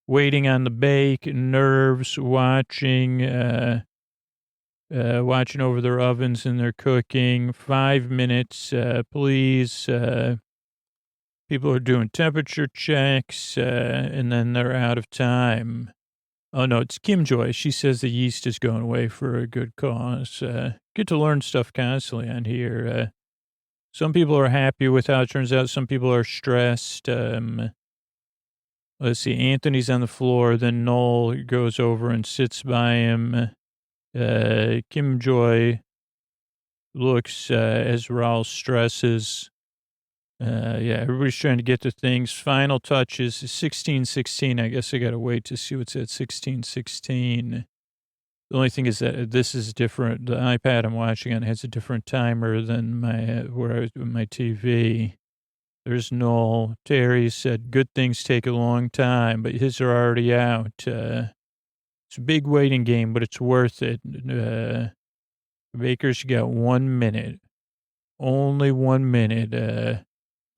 Waiting on the bake, nerves, watching over their ovens and their cooking. 5 minutes, please. People are doing temperature checks, and then they're out of time. Oh, no, it's Kim Joy. She says the yeast is going away for a good cause. Get to learn stuff constantly on here. Some people are happy with how it turns out. Some people are stressed. Let's see. Anthony's on the floor. Then Noel goes over and sits by him. Kim Joy looks as Raul stresses. Yeah, everybody's trying to get to things. Final touches, 16:16. I guess I got to wait to see what's at 16:16. The only thing is that this is different. The iPad I'm watching on has a different timer than my TV. There's Noel. Terry said, good things take a long time, but his are already out. It's a big waiting game, but it's worth it. Baker's got 1 minute. Only 1 minute.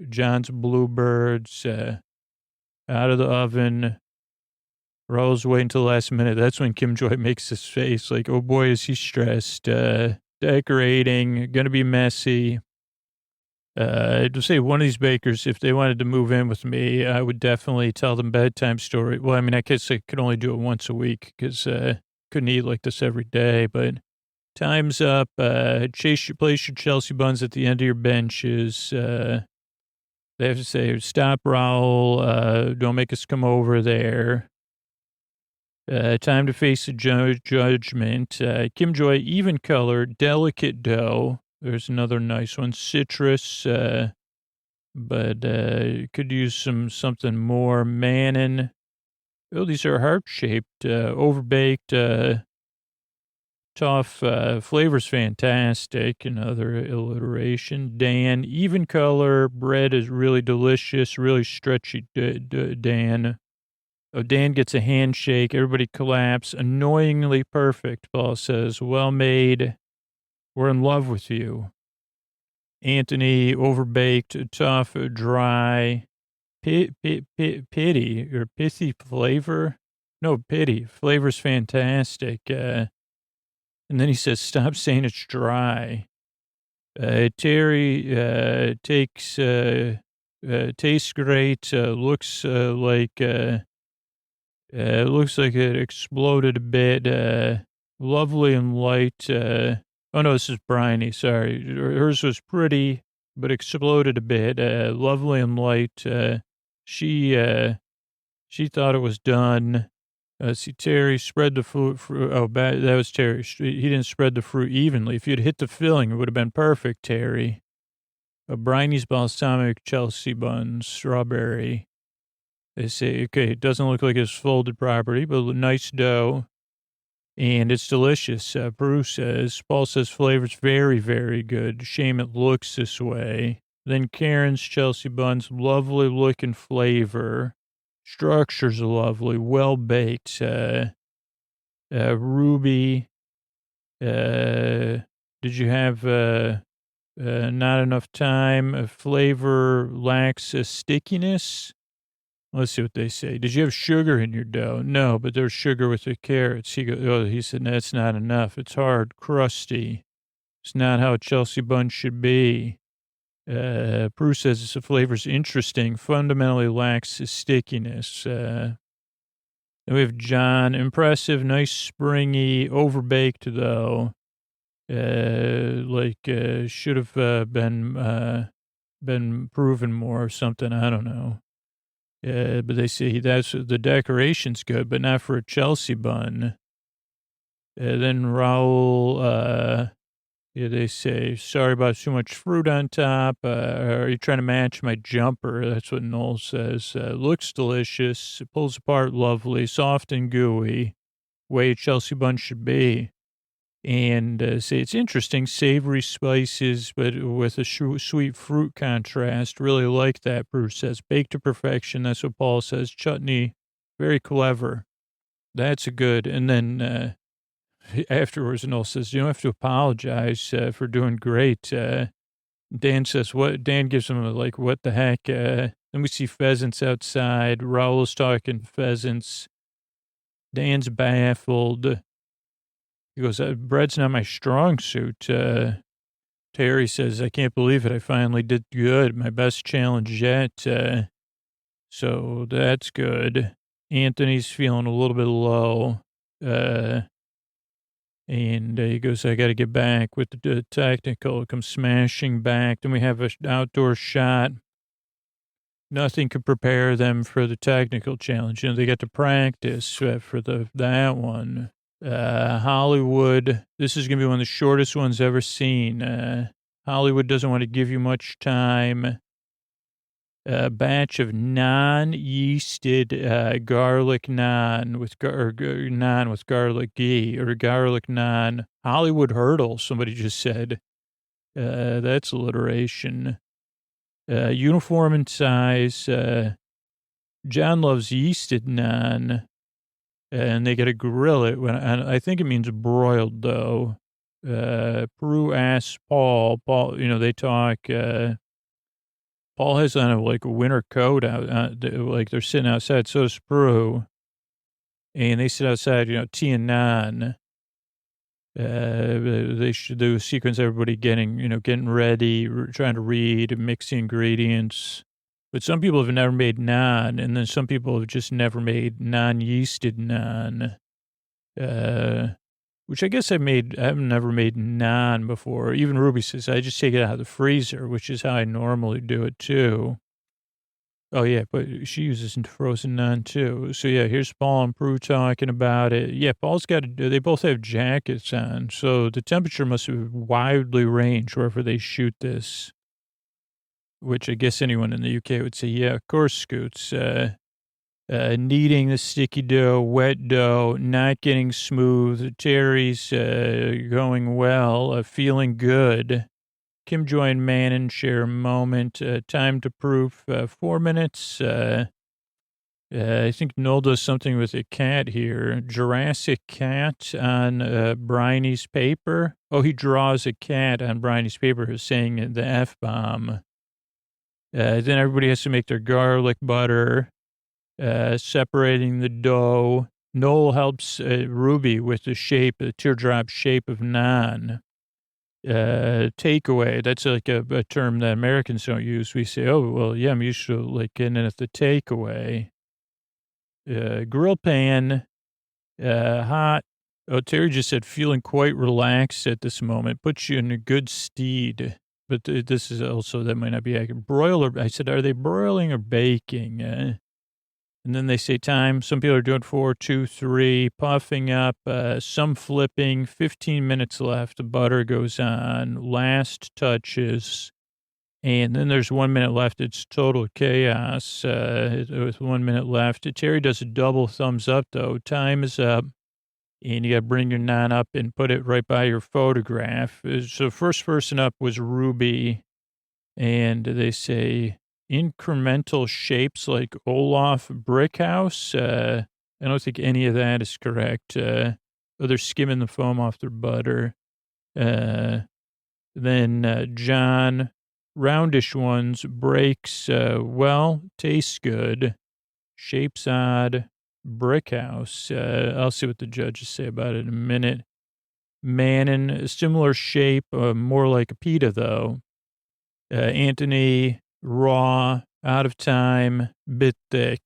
John's bluebirds out of the oven. Rose waiting until the last minute. That's when Kim Joy makes his face like, oh boy, is he stressed. Decorating, gonna be messy. To say one of these bakers, if they wanted to move in with me, I would definitely tell them bedtime story. Well, I mean, I guess I could only do it once a week because couldn't eat like this every day. But time's up. Place your Chelsea buns at the end of your benches. They have to say, stop, Raul. Don't make us come over there. Time to face the judgment. Kim Joy, even color, delicate dough. There's another nice one. Citrus, but could use something more. Mannin. Oh, these are heart-shaped, overbaked, tough. Flavor's fantastic. Another alliteration. Dan, even color. Bread is really delicious, really stretchy. Dan. Oh, Dan gets a handshake. Everybody collapse. Annoyingly perfect, Paul says. Well made. We're in love with you. Anthony, overbaked, tough, dry. Pity or pithy flavor. No, pity. Flavor's fantastic. And then he says, stop saying it's dry. Terry takes, tastes great, looks like it exploded a bit. Lovely and light. Oh, no, this is briny. Sorry. Hers was pretty, but exploded a bit. Lovely and light. She thought it was done. See, Terry spread the fruit. That was Terry. He didn't spread the fruit evenly. If you'd hit the filling, it would have been perfect, Terry. Briny's balsamic Chelsea buns, strawberry. They say, okay, it doesn't look like it's folded properly, but nice dough. And it's delicious. Bruce says, Paul says, flavor's very, very good. Shame it looks this way. Then Karen's Chelsea buns, lovely looking flavor. Structure's lovely, well baked. Ruby, did you have not enough time? Flavor lacks stickiness. Let's see what they say. Did you have sugar in your dough? No, but there's sugar with the carrots. He said, that's not enough. It's hard, crusty. It's not how a Chelsea bun should be. Bruce says the flavor's interesting, fundamentally lacks stickiness. Then we have John, impressive, nice, springy, overbaked though. Should have been proven more or something. I don't know. But they say that's the decoration's good, but not for a Chelsea bun. Then Raul, they say, sorry about too much fruit on top. Are you trying to match my jumper? That's what Noel says. Looks delicious. It pulls apart lovely, soft and gooey, way a Chelsea bun should be. And say it's interesting, savory spices, but with a sweet fruit contrast. Really like that, Bruce says. Baked to perfection. That's what Paul says. Chutney, very clever. That's a good. And then afterwards, Noel says, you don't have to apologize for doing great. Dan says, what? Dan gives him what the heck? Then we see pheasants outside. Raul's talking pheasants. Dan's baffled. He goes, bread's not my strong suit. Terry says, I can't believe it. I finally did good. My best challenge yet. So that's good. Anthony's feeling a little bit low. And he goes, I got to get back with the technical. Come smashing back. Then we have an outdoor shot. Nothing could prepare them for the technical challenge. They got to practice for that one. Hollywood, this is going to be one of the shortest ones ever seen. Hollywood doesn't want to give you much time. A batch of non-yeasted garlic naan with naan with garlic ghee, or garlic naan. Hollywood hurdle, somebody just said. That's alliteration. Uniform in size. John loves yeasted naan. And they got to grill it. And I think it means broiled, though. Peru asks Paul, they talk. Paul has on a winter coat out, they're sitting outside. So does Peru. And they sit outside, tea and naan. They should do a sequence, everybody getting ready, trying to read, mix the ingredients. But some people have never made naan, and then some people have just never made non-yeasted naan. Which I guess I've never made naan before. Even Ruby says, I just take it out of the freezer, which is how I normally do it too. Oh, yeah, but she uses frozen naan, too. So, yeah, here's Paul and Prue talking about it. Yeah, Paul's got they both have jackets on, so the temperature must widely range wherever they shoot this, which I guess anyone in the UK would say, yeah, of course, Scoots. Kneading the sticky dough, wet dough, not getting smooth. Terry's going well, feeling good. Kim Joy and Manon share a moment. Time to proof, 4 minutes. I think Noel does something with a cat here. Jurassic cat on Briney's paper. Oh, he draws a cat on Briney's paper saying the F-bomb. Then everybody has to make their garlic butter, separating the dough. Noel helps Ruby with the teardrop shape of naan. Takeaway, that's like a term that Americans don't use. We say, oh, well, yeah, I'm used to like getting it at the takeaway. Grill pan, hot. Oh, Terry just said feeling quite relaxed at this moment. Puts you in a good steed. But this is also, that might not be accurate. Broiler, I said, are they broiling or baking? And then they say time. Some people are doing 4, 2, 3, puffing up, some flipping, 15 minutes left. The butter goes on, last touches. And then there's 1 minute left. It's total chaos with 1 minute left. Terry does a double thumbs up, though. Time is up. And you got to bring your naan up and put it right by your photograph. So first person up was Ruby. And they say incremental shapes like Olaf brick house. I don't think any of that is correct. They're skimming the foam off their butter. Then John, roundish ones, breaks, well, tastes good, shapes odd, brick house. I'll see what the judges say about it in a minute. Manon, a similar shape, more like a pita, though. Anthony, raw, out of time, bit thick.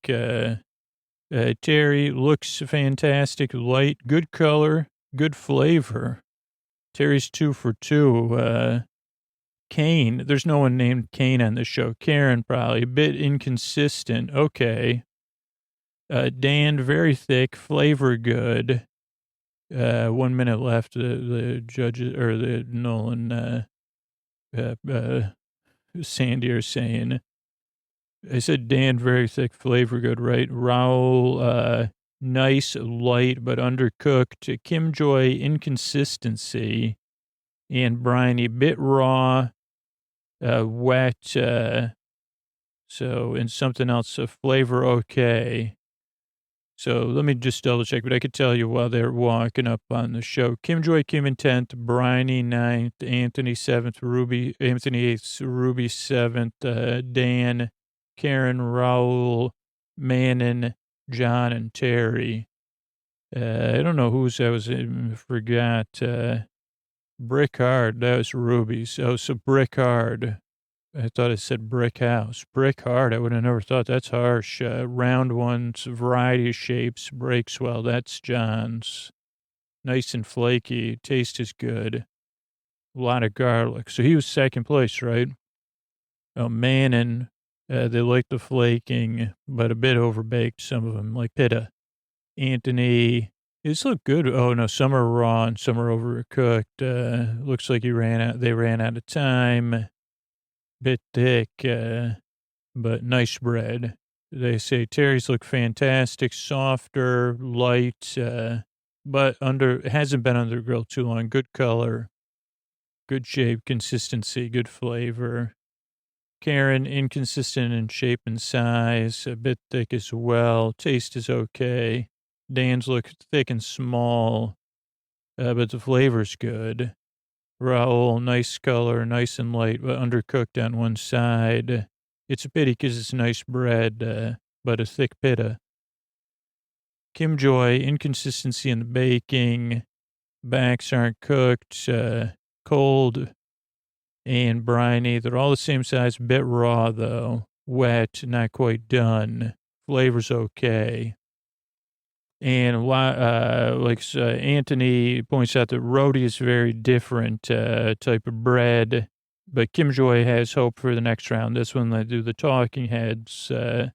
Terry looks fantastic, light, good color, good flavor. Terry's 2 for 2. Kane, there's no one named Kane on the show. Karen, probably a bit inconsistent. Okay. Dan, very thick, flavor good. 1 minute left. The judges, or the Nolan, Sandy are saying. I said Dan, very thick, flavor good, right? Raul, nice, light, but undercooked. Kim Joy, inconsistency. And Briney, bit raw, wet. So, and something else, flavor okay. So let me just double check, but I could tell you while they're walking up on the show. Kim Joy, Kim in 10th, Briney 9th, Anthony 7th, Anthony 8th, Ruby 7th, Dan, Karen, Raul, Manon, John, and Terry. I don't know whose I was, forgot. Brick Hard, that was Ruby's. Oh, so Brick Hard. I thought it said brick house. Brick hard. I would have never thought. That's harsh. Round ones, variety of shapes, breaks well. That's John's. Nice and flaky. Taste is good. A lot of garlic. So he was second place, right? Oh, Manon. They like the flaking, but a bit overbaked. Some of them, like Pitta. Anthony. These look good. Oh no, some are raw and some are overcooked. Looks like they ran out of time. Bit thick, but nice bread. They say Terry's look fantastic, softer, light, but hasn't been under the grill too long. Good color, good shape, consistency, good flavor. Karen, inconsistent in shape and size, a bit thick as well. Taste is okay. Dan's look thick and small, but the flavor's good. Raul, nice color, nice and light, but undercooked on one side. It's a pity because it's nice bread, but a thick pita. Kim Joy, inconsistency in the baking. Backs aren't cooked, cold, and briny. They're all the same size, bit raw though. Wet, not quite done. Flavor's okay. And Anthony points out that roti is very different type of bread. But Kim Joy has hope for the next round. That's when they do the talking heads. And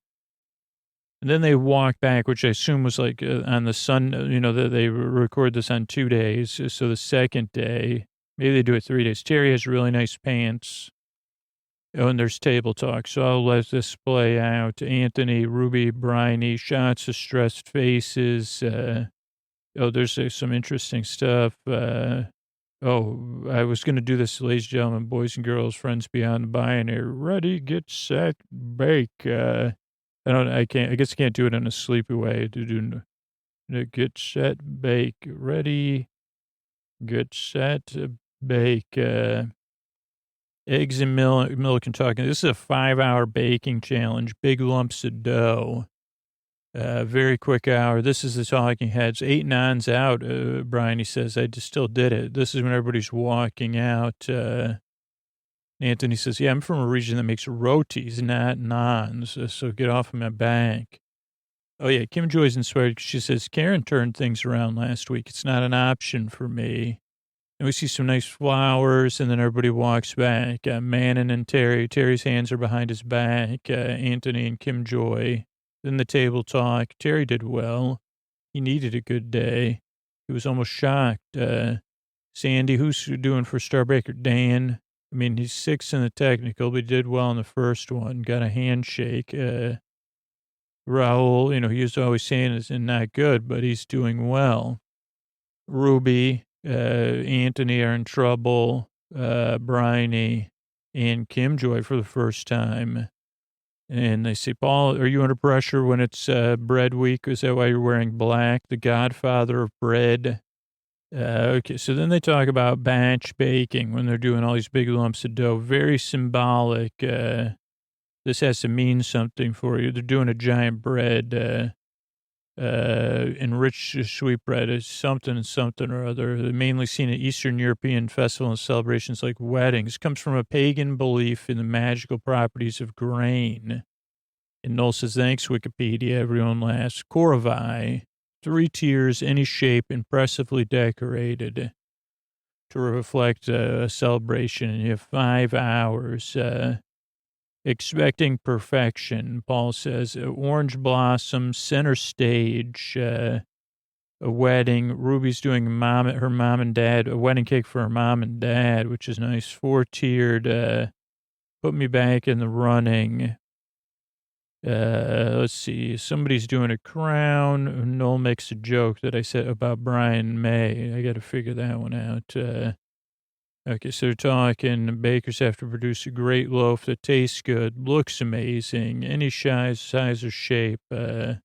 then they walk back, which I assume was like on the sun, that they record this on 2 days. So the second day, maybe they do it 3 days. Terry has really nice pants. Oh, and there's table talk. So I'll let this play out. Anthony, Ruby, Bryony, shots of stressed faces. There's some interesting stuff. I was going to do this, ladies and gentlemen, boys and girls, friends beyond the binary. Ready, get set, bake. I guess I can't do it in a sleepy way. Get set, bake. Ready, get set, bake. Eggs and milk and talking. This is a 5-hour baking challenge. Big lumps of dough. Very quick hour. This is the talking heads. 8 nons out, Brian, he says. I just still did it. This is when everybody's walking out. Anthony says, yeah, I'm from a region that makes rotis, not naans, so get off of my back. Oh, yeah, Kim Joy's inspired. She says, Karen turned things around last week. It's not an option for me. And we see some nice flowers, and then everybody walks back. Manon and Terry. Terry's hands are behind his back. Anthony and Kim Joy. Then the table talk. Terry did well. He needed a good day. He was almost shocked. Sandy, who's doing for Starbreaker? Dan. I mean, he's 6 in the technical, but he did well in the first one. Got a handshake. Raul, he was always saying it's not good, but he's doing well. Ruby. Anthony are in trouble, Bryony, and Kim Joy for the first time. And they say, Paul, are you under pressure when it's bread week? Is that why you're wearing black? The godfather of bread. Okay, so then they talk about batch baking when they're doing all these big lumps of dough. Very symbolic. This has to mean something for you. They're doing a giant bread. Enriched sweetbread is something or other. They're mainly seen at Eastern European festivals and celebrations like weddings. Comes from a pagan belief in the magical properties of grain. And Noel says, thanks, Wikipedia. Everyone laughs. Korovai, 3 tiers, any shape, impressively decorated to reflect a celebration. And you have 5 hours. Expecting perfection, Paul says. Orange blossom, center stage, a wedding. Ruby's doing her mom and dad, a wedding cake for her mom and dad, which is nice. 4-tiered, put me back in the running. Let's see. Somebody's doing a crown. Noel makes a joke that I said about Brian May. I got to figure that one out. Okay, so they're talking, bakers have to produce a great loaf that tastes good, looks amazing, any size or shape. Good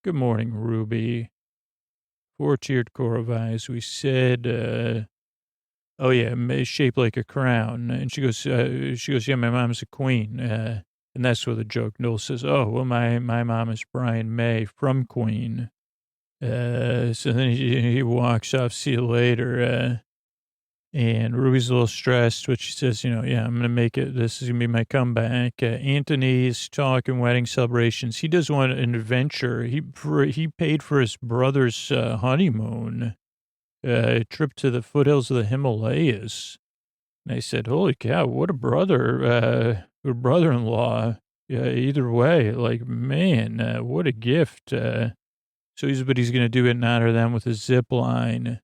morning, Ruby. 4-tiered Korovai, as we said. Shaped like a crown. And she goes, yeah, my mom's a queen. And that's where the joke, Noel says, oh, well, my mom is Brian May from Queen. So then he walks off, see you later. And Ruby's a little stressed, but she says, I'm going to make it. This is going to be my comeback. Anthony's talking wedding celebrations. He does want an adventure. He paid for his brother's honeymoon, a trip to the foothills of the Himalayas. And I said, holy cow, what a brother, a brother-in-law. Either way, like, man, what a gift. So he's going to do it in honor of them with a zip line.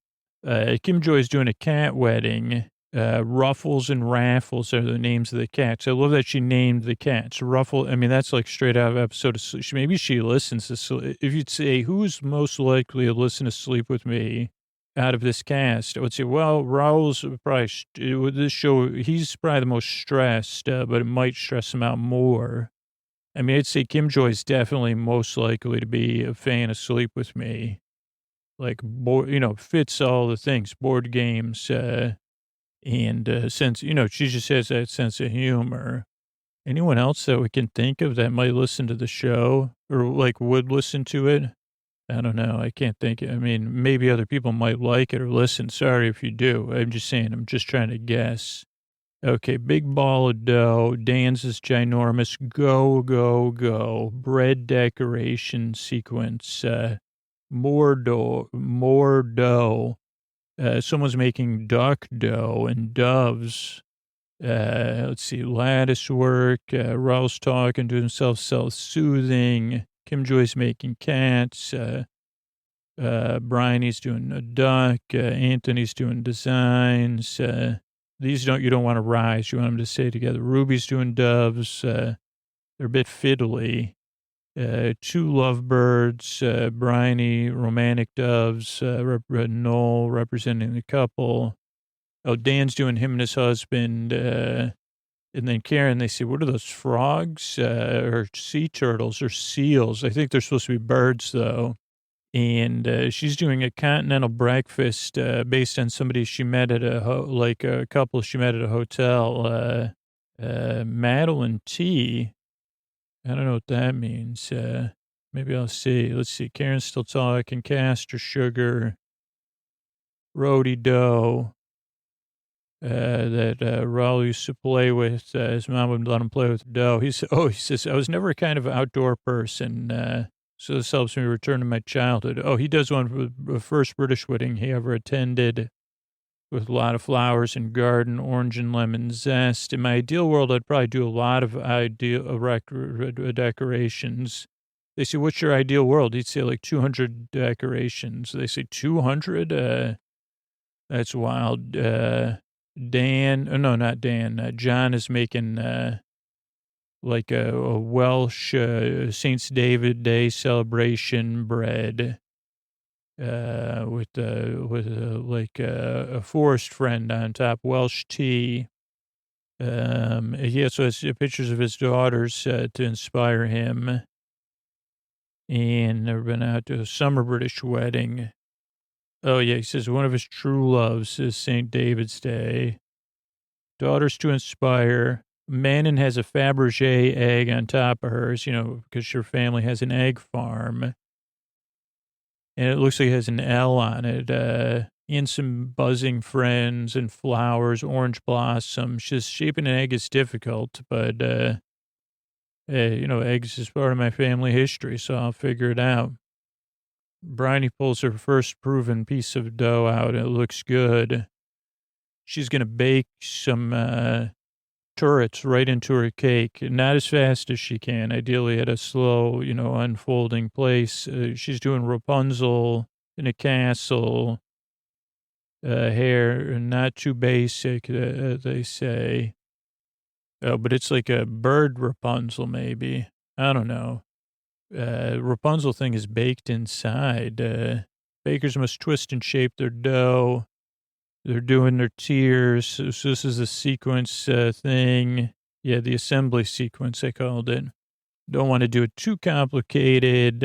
Kim Joy's doing a cat wedding. Ruffles and Raffles are the names of the cats. I love that she named the cats. That's like straight out of episode of maybe she listens to if you'd say, who's most likely to listen to Sleep With Me out of this cast? I would say, well, Raul's probably, with this show, he's probably the most stressed, but it might stress him out more. I'd say Kim Joy's definitely most likely to be a fan of Sleep With Me. Like, fits all the things, board games, and sense, she just has that sense of humor. Anyone else that we can think of that might listen to the show or like would listen to it? I don't know. I can't think. Maybe other people might like it or listen. Sorry if you do. I'm just saying, I'm just trying to guess. Okay, big ball of dough. Dan's is ginormous. Go, go, go. Bread decoration sequence. More dough. Someone's making duck dough and doves. Let's see, lattice work. Raul's talking to himself, self-soothing. Kim Joy's making cats. Bryony's doing a duck. Anthony's doing designs. You don't want to rise. You want them to stay together. Ruby's doing doves. They're a bit fiddly. Two lovebirds, Bryony, romantic doves, Noel representing the couple. Oh, Dan's doing him and his husband. And then Karen, they say, what are those frogs or sea turtles or seals? I think they're supposed to be birds, though. And she's doing a continental breakfast based on somebody she met at a couple she met at a hotel. Madeline T. I don't know what that means. Maybe I'll see. Let's see. Karen's still talking. Castor sugar. Rhodey dough. That Raul used to play with. His mom wouldn't let him play with dough. He says, I was never a kind of outdoor person. So this helps me return to my childhood. Oh, he does one for the first British wedding he ever attended, with a lot of flowers and garden, orange and lemon zest. In my ideal world, I'd probably do a lot of decorations. They say, what's your ideal world? He'd say like 200 decorations. They say 200? That's wild. Not Dan. John is making like a Welsh Saint David Day celebration bread. With a forest friend on top, Welsh tea. He also has pictures of his daughters to inspire him. And never been out to a summer British wedding. Oh, yeah, he says one of his true loves is St. David's Day. Daughters to inspire. Manon has a Fabergé egg on top of hers, because her family has an egg farm. And it looks like it has an L on it, and some buzzing friends and flowers, orange blossoms. Just shaping an egg is difficult, but, eggs is part of my family history, so I'll figure it out. Bryony pulls her first proven piece of dough out, and it looks good. She's going to bake some turrets right into her cake, not as fast as she can, ideally at a slow, unfolding pace. She's doing Rapunzel in a castle, hair, not too basic, they say. Oh, but it's like a bird Rapunzel, maybe. I don't know. Rapunzel thing is baked inside. Bakers must twist and shape their dough. They're doing their tiers. So this is a sequence thing. Yeah, the assembly sequence, I called it. Don't want to do it too complicated.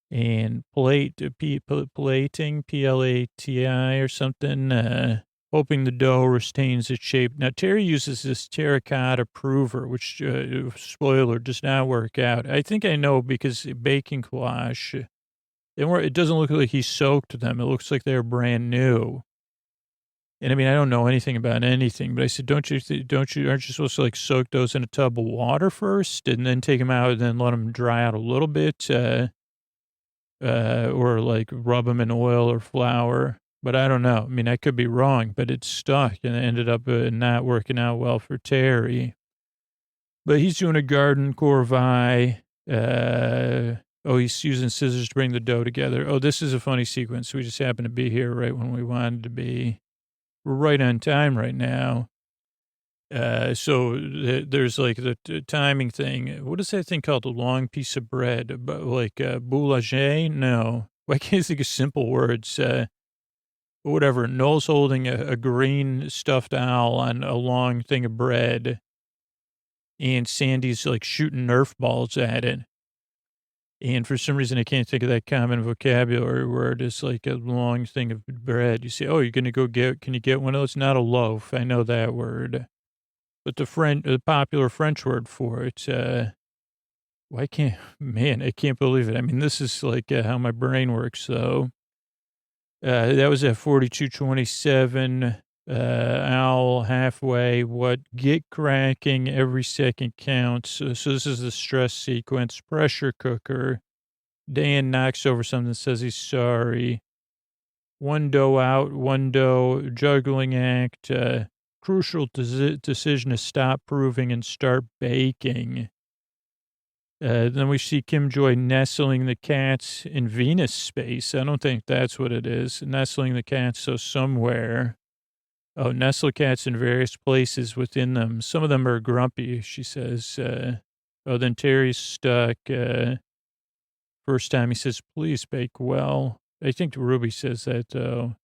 And plating, P-L-A-T-I or something. Hoping the dough retains its shape. Now, Terry uses this terracotta prover, which, spoiler, does not work out. I think I know because baking collage, it doesn't look like he soaked them. It looks like they're brand new. And I mean, I don't know anything about anything, but I said, aren't you supposed to like soak those in a tub of water first and then take them out and then let them dry out a little bit, or like rub them in oil or flour? But I don't know. I mean, I could be wrong, but it stuck and it ended up not working out well for Terry. But he's doing a garden corvée. He's using scissors to bring the dough together. Oh, this is a funny sequence. We just happened to be here right when we wanted to be. We're right on time right now. So there's like the timing thing. What is that thing called? A long piece of bread? Like boulanger? No. Why can't I think of simple words? Whatever. Noel's holding a green stuffed owl on a long thing of bread. And Sandy's like shooting Nerf balls at it. And for some reason, I can't think of that common vocabulary word. It's like a long thing of bread. You say, oh, you're going to can you get one of those? Not a loaf. I know that word. But the popular French word for it, I can't believe it. I mean, this is like how my brain works, though. That was at 42:27, owl halfway. Get cracking, every second counts. So this is the stress sequence. Pressure cooker. Dan knocks over something, says he's sorry. One dough out, one dough, juggling act, crucial decision to stop proving and start baking. Then we see Kim Joy nestling the cats in Venus space. I don't think that's what it is. Nestling the cats so somewhere. Oh, nestle cats in various places within them. Some of them are grumpy, she says. Then Terry's stuck. First time he says, please bake well. I think Ruby says that, though.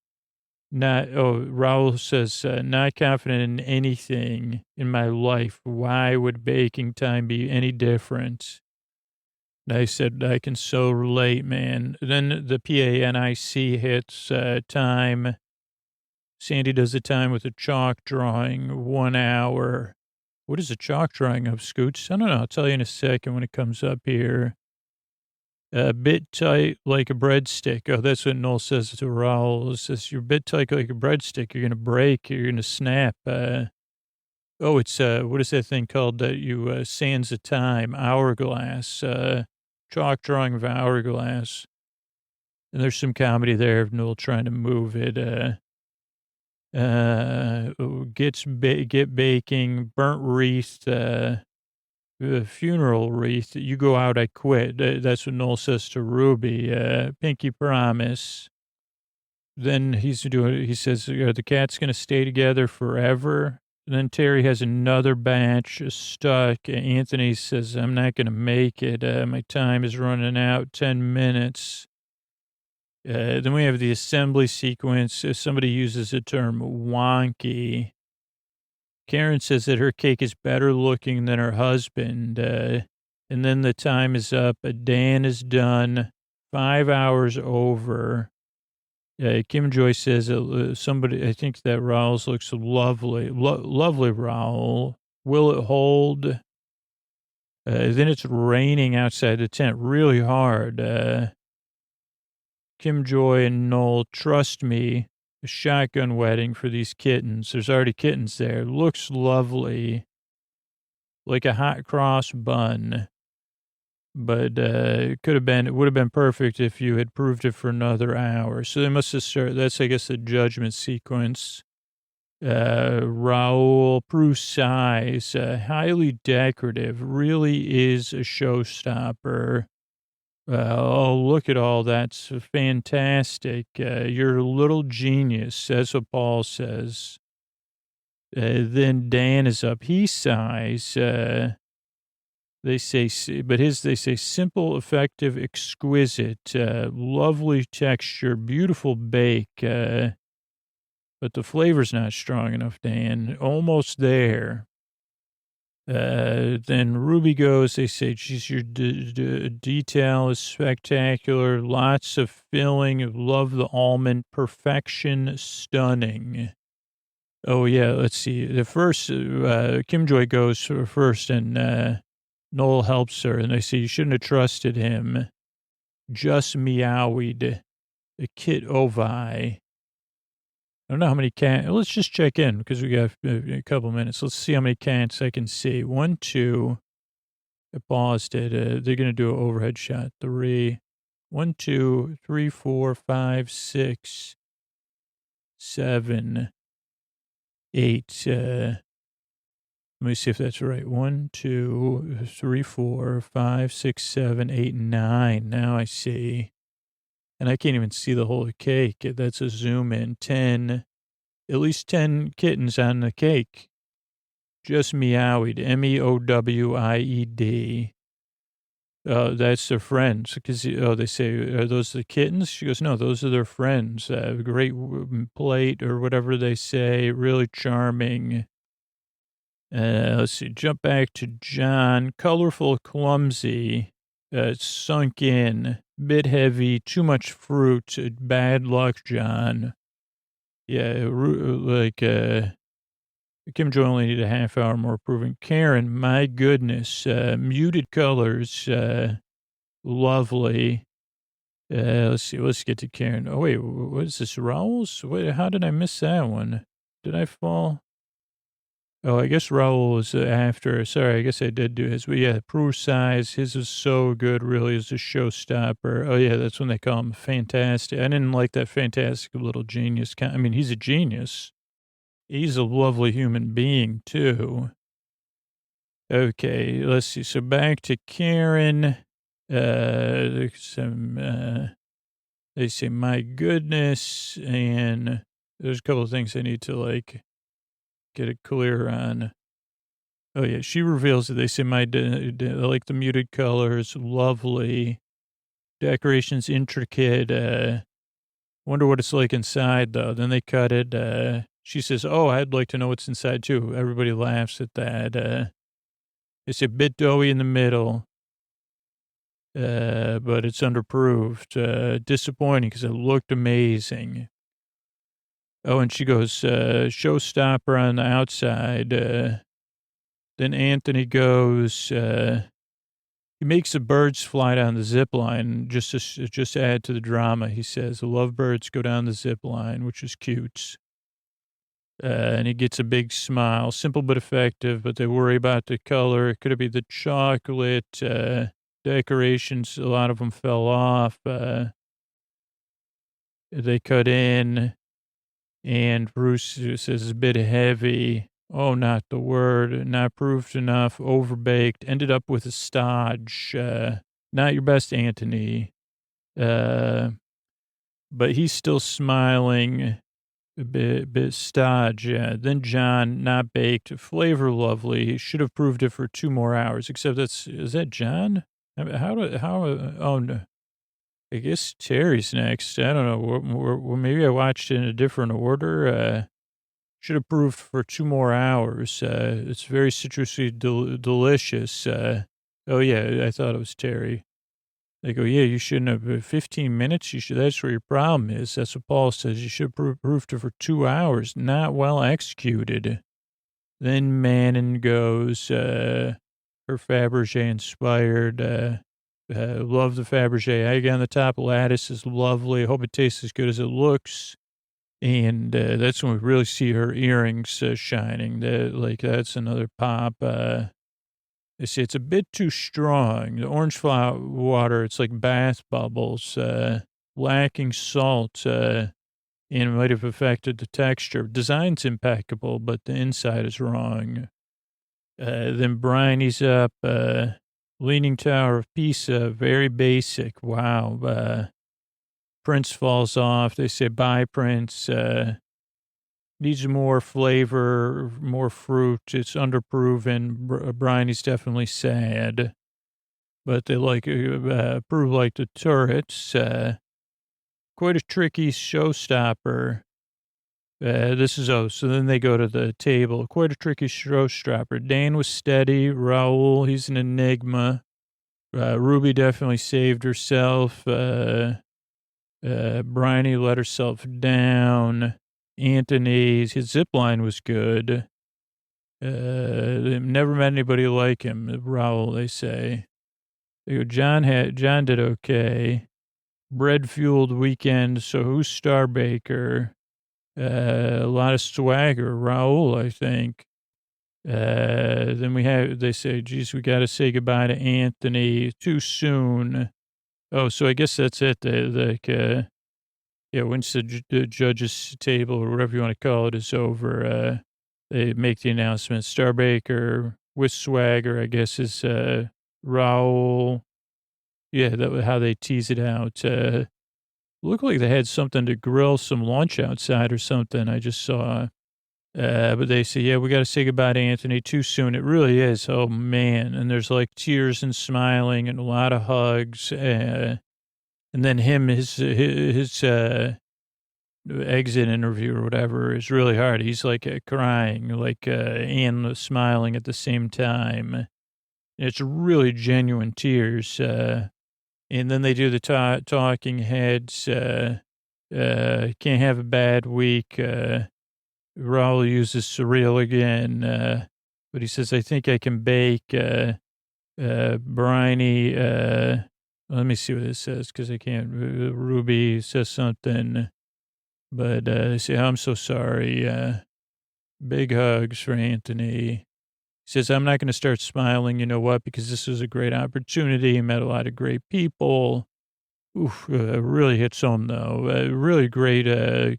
Raul says, not confident in anything in my life. Why would baking time be any different? And I said, I can so relate, man. Then the PANIC hits time. Sandy does the time with a chalk drawing, 1 hour. What is a chalk drawing of, Scoots? I don't know. I'll tell you in a second when it comes up here. A bit tight like a breadstick. Oh, that's what Noel says to Raul. He says, you're a bit tight like a breadstick. You're going to break. You're going to snap. It's, what is that thing called that you, sands of time? Hourglass. Chalk drawing of hourglass. And there's some comedy there of Noel trying to move it. Get baking, burnt wreath, funeral wreath. You go out, I quit. That's what Noel says to Ruby. Pinky promise. Then he says, are the cats going to stay together forever? And then Terry has another batch stuck. Anthony says, I'm not going to make it. My time is running out, 10 minutes. Then we have the assembly sequence. If somebody uses the term wonky, Karen says that her cake is better looking than her husband. And then the time is up. Dan is done. 5 hours over. Kim Joy says somebody, I think that Raul's looks lovely. Lovely Raul. Will it hold? Then it's raining outside the tent really hard. Kim Joy and Noel, trust me, a shotgun wedding for these kittens. There's already kittens there. Looks lovely. Like a hot cross bun. But it would have been perfect if you had proved it for another hour. So they must have started, that's, I guess, the judgment sequence. Raul Proust size, highly decorative, really is a showstopper. Look at all that's fantastic. You're a little genius, that's what Paul says. Then Dan is up. He sighs. They say simple, effective, exquisite, lovely texture, beautiful bake. But the flavor's not strong enough, Dan. Almost there. Then Ruby goes, they say, geez, your detail is spectacular. Lots of filling. Love the almond. Perfection. Stunning. Oh, yeah, let's see. The first, Kim Joy goes first, and Noel helps her, and they say, you shouldn't have trusted him. Just meowed. A kit ovi. I don't know how many cats. Let's just check in because we got a couple minutes. Let's see how many cats I can see. 1, 2. I paused it. They're going to do an overhead shot. 3. 1, 2, 3, 4, 5, 6, 7, 8. Let me see if that's right. 1, 2, 3, 4, 5, 6, 7, 8, 9. Now I see. And I can't even see the whole cake. That's a zoom in. 10, at least 10 kittens on the cake. Just meowed. Meowied. That's their friends. Because, they say, are those the kittens? She goes, no, those are their friends. Great plate or whatever they say. Really charming. Let's see, jump back to John. Colorful, clumsy, sunk in, bit heavy, too much fruit, bad luck, John. Yeah, Kim Joy only needed a half hour more proving. Karen, my goodness, muted colors, lovely. Let's see, let's get to Karen. Oh, wait, what is this, Raul's? Wait, how did I miss that one? Did I fall? Oh, I guess Raul was after. Sorry, I guess I did do his. But yeah, Proust size. His is so good, really, is a showstopper. Oh, yeah, that's when they call him fantastic. I didn't like that fantastic little genius. I mean, he's a genius. He's a lovely human being, too. Okay, let's see. So back to Karen. There's some, they say, my goodness. And there's a couple of things I need to, like, get it clear on. Oh, yeah. She reveals that they say, like the muted colors, lovely. Decorations intricate. Wonder what it's like inside, though. Then they cut it. She says, oh, I'd like to know what's inside, too. Everybody laughs at that. It's a bit doughy in the middle, but it's underproofed. Disappointing because it looked amazing. Oh, and she goes, Showstopper on the outside. Then Anthony goes, he makes the birds fly down the zip line just to add to the drama. He says, the lovebirds go down the zip line, which is cute. And he gets a big smile, simple but effective, but they worry about the color. It could be the chocolate decorations. A lot of them fell off. They cut in, and Bruce says it's a bit heavy. Oh, not the word, not proofed enough, overbaked, ended up with a stodge. Not your best, Anthony. But he's still smiling. A bit stodge, yeah. Then John, not baked, flavor lovely. Should have proved it for 2 more hours. Except is that John? I mean, oh no. I guess Terry's next. I don't know. Maybe I watched it in a different order. Should have proved for 2 more hours. It's very citrusy, delicious. Oh yeah, I thought it was Terry. They go, yeah, you shouldn't have 15 minutes. That's where your problem is. That's what Paul says. You should have proved it for 2 hours. Not well executed. Then Manon goes, her Fabergé inspired. Love the Fabergé. Egg on the top. Lattice is lovely. I hope it tastes as good as it looks. And that's when we really see her earrings shining. That's another pop. They say it's a bit too strong. The orange flower water, it's like bath bubbles, lacking salt, and it might have affected the texture. Design's impeccable, but the inside is wrong. Then Bryony's up, Leaning Tower of Pisa, very basic. Wow. Prince falls off. They say, bye, Prince. Needs more flavor, more fruit. It's underproven. Bryony's definitely sad. But they prove like the turrets. Quite a tricky showstopper. So then they go to the table. Quite a tricky showstopper. Dan was steady. Raul, he's an enigma. Ruby definitely saved herself. Bryony let herself down. Anthony's, his zip line was good. Never met anybody like him. Raul, they say. They go, John did okay. Bread fueled weekend. So who's Star Baker? A lot of swagger. Raul, I think. Then they say, geez, we got to say goodbye to Anthony too soon. Oh, so I guess that's it. Once the judge's table or whatever you want to call it is over, they make the announcement. Star Baker with swagger, I guess, is Raul. Yeah, that was how they tease it out. Looked like they had something to grill some lunch outside or something. I just saw. But they say, yeah, we got to say goodbye to Anthony too soon. It really is. Oh, man. And there's like tears and smiling and a lot of hugs. And then his exit interview or whatever is really hard. He's like crying, and smiling at the same time. It's really genuine tears. And then they do the talking heads. Can't have a bad week. Raul uses surreal again. But he says, I think I can bake. Bryony, let me see what it says because I can't. Ruby says something, but they say, I'm so sorry. Big hugs for Anthony. He says, I'm not going to start smiling. You know what? Because this was a great opportunity. Met a lot of great people. Oof, really hits home, though. Really great.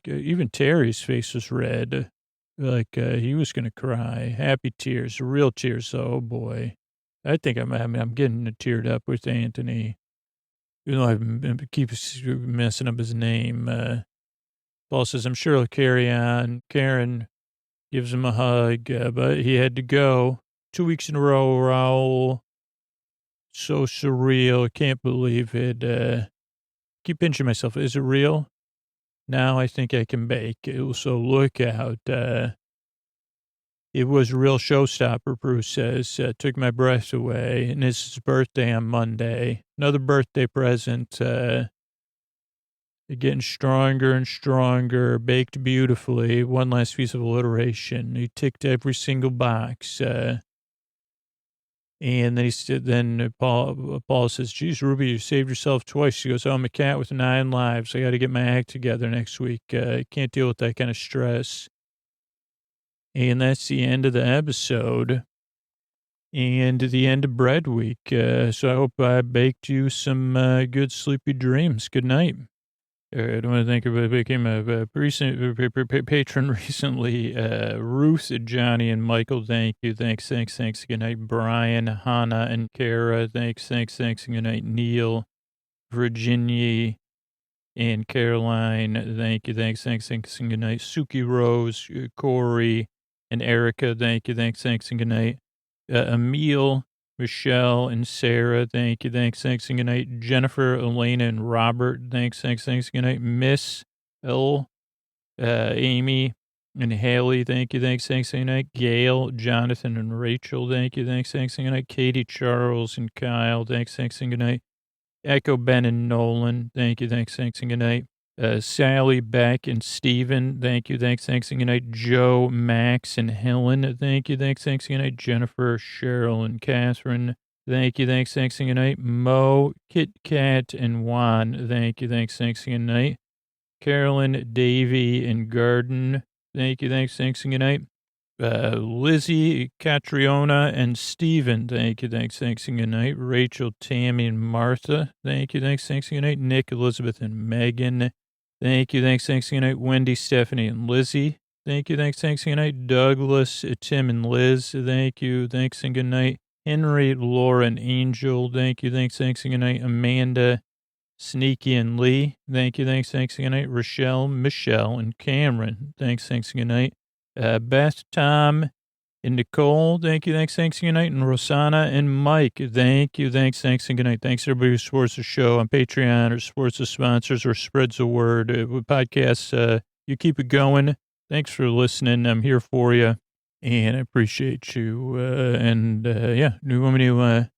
Even Terry's face was red. Like, he was going to cry. Happy tears, real tears. Oh, boy. I think I'm getting teared up with Anthony. You know, I keep messing up his name. Paul says, I'm sure he'll carry on. Karen gives him a hug, but he had to go 2 weeks in a row, Raul. So surreal. I can't believe it. Keep pinching myself. Is it real? Now I think I can bake. So look out. It was a real showstopper, Bruce says. Took my breath away. And it's his birthday on Monday. Another birthday present. Getting stronger and stronger. Baked beautifully. One last piece of alliteration. He ticked every single box. And then Paul says, geez, Ruby, you saved yourself twice. She goes, oh, I'm a cat with 9 lives. I got to get my act together next week. I can't deal with that kind of stress. And that's the end of the episode and the end of bread week. So I hope I baked you some good sleepy dreams. Good night. I don't want to think of it. Became a patron recently. Ruth, Johnny, and Michael, thank you. Thanks. Good night. Brian, Hannah, and Kara, thanks. Good night. Neil, Virginia, and Caroline, thank you. Thanks. Good night. Suki Rose, Corey, and Erica, thank you. Thanks. And good night. Emil, Michelle, and Sarah, thank you. Thanks. And good night. Jennifer, Elena, and Robert, thanks. Good night. Miss L, Amy, and Haley, thank you. Thanks. Good night. Gail, Jonathan, and Rachel, thank you. Thanks. Good night. Katie, Charles, and Kyle, thanks. And good night. Echo, Ben, and Nolan, thank you. Thanks. And good night. Sally, Beck, and Steven, thank you. Thanks. And good night. Joe, Max, and Helen, thank you. Thanks. And good night. Jennifer, Cheryl, and Catherine, thank you. Thanks. And good night. Mo, Kit Kat, and Juan, thank you. Thanks. And good night. Carolyn, Davy, and Garden, thank you. Thanks. And good night. Lizzie, Catriona, and Steven, thank you. Thanks. And good night. Rachel, Tammy, and Martha, thank you. Thanks. And good night. Nick, Elizabeth, and Megan, thank you. Thanks. And good night. Wendy, Stephanie, and Lizzie, thank you. Thanks. And good night. Douglas, Tim, and Liz, thank you. Thanks. And good night. Henry, Laura, and Angel, thank you. Thanks. And good night. Amanda, Sneaky, and Lee, thank you. Thanks. And good night. Rochelle, Michelle, and Cameron, thanks. And good night. Beth, Tom, and Nicole, thank you. Thanks. And good night. And Rosanna and Mike, thank you. Thanks. And good night. Thanks everybody who supports the show on Patreon or supports the sponsors or spreads the word with podcasts. You keep it going. Thanks for listening. I'm here for you, and I appreciate you. Yeah, you want me to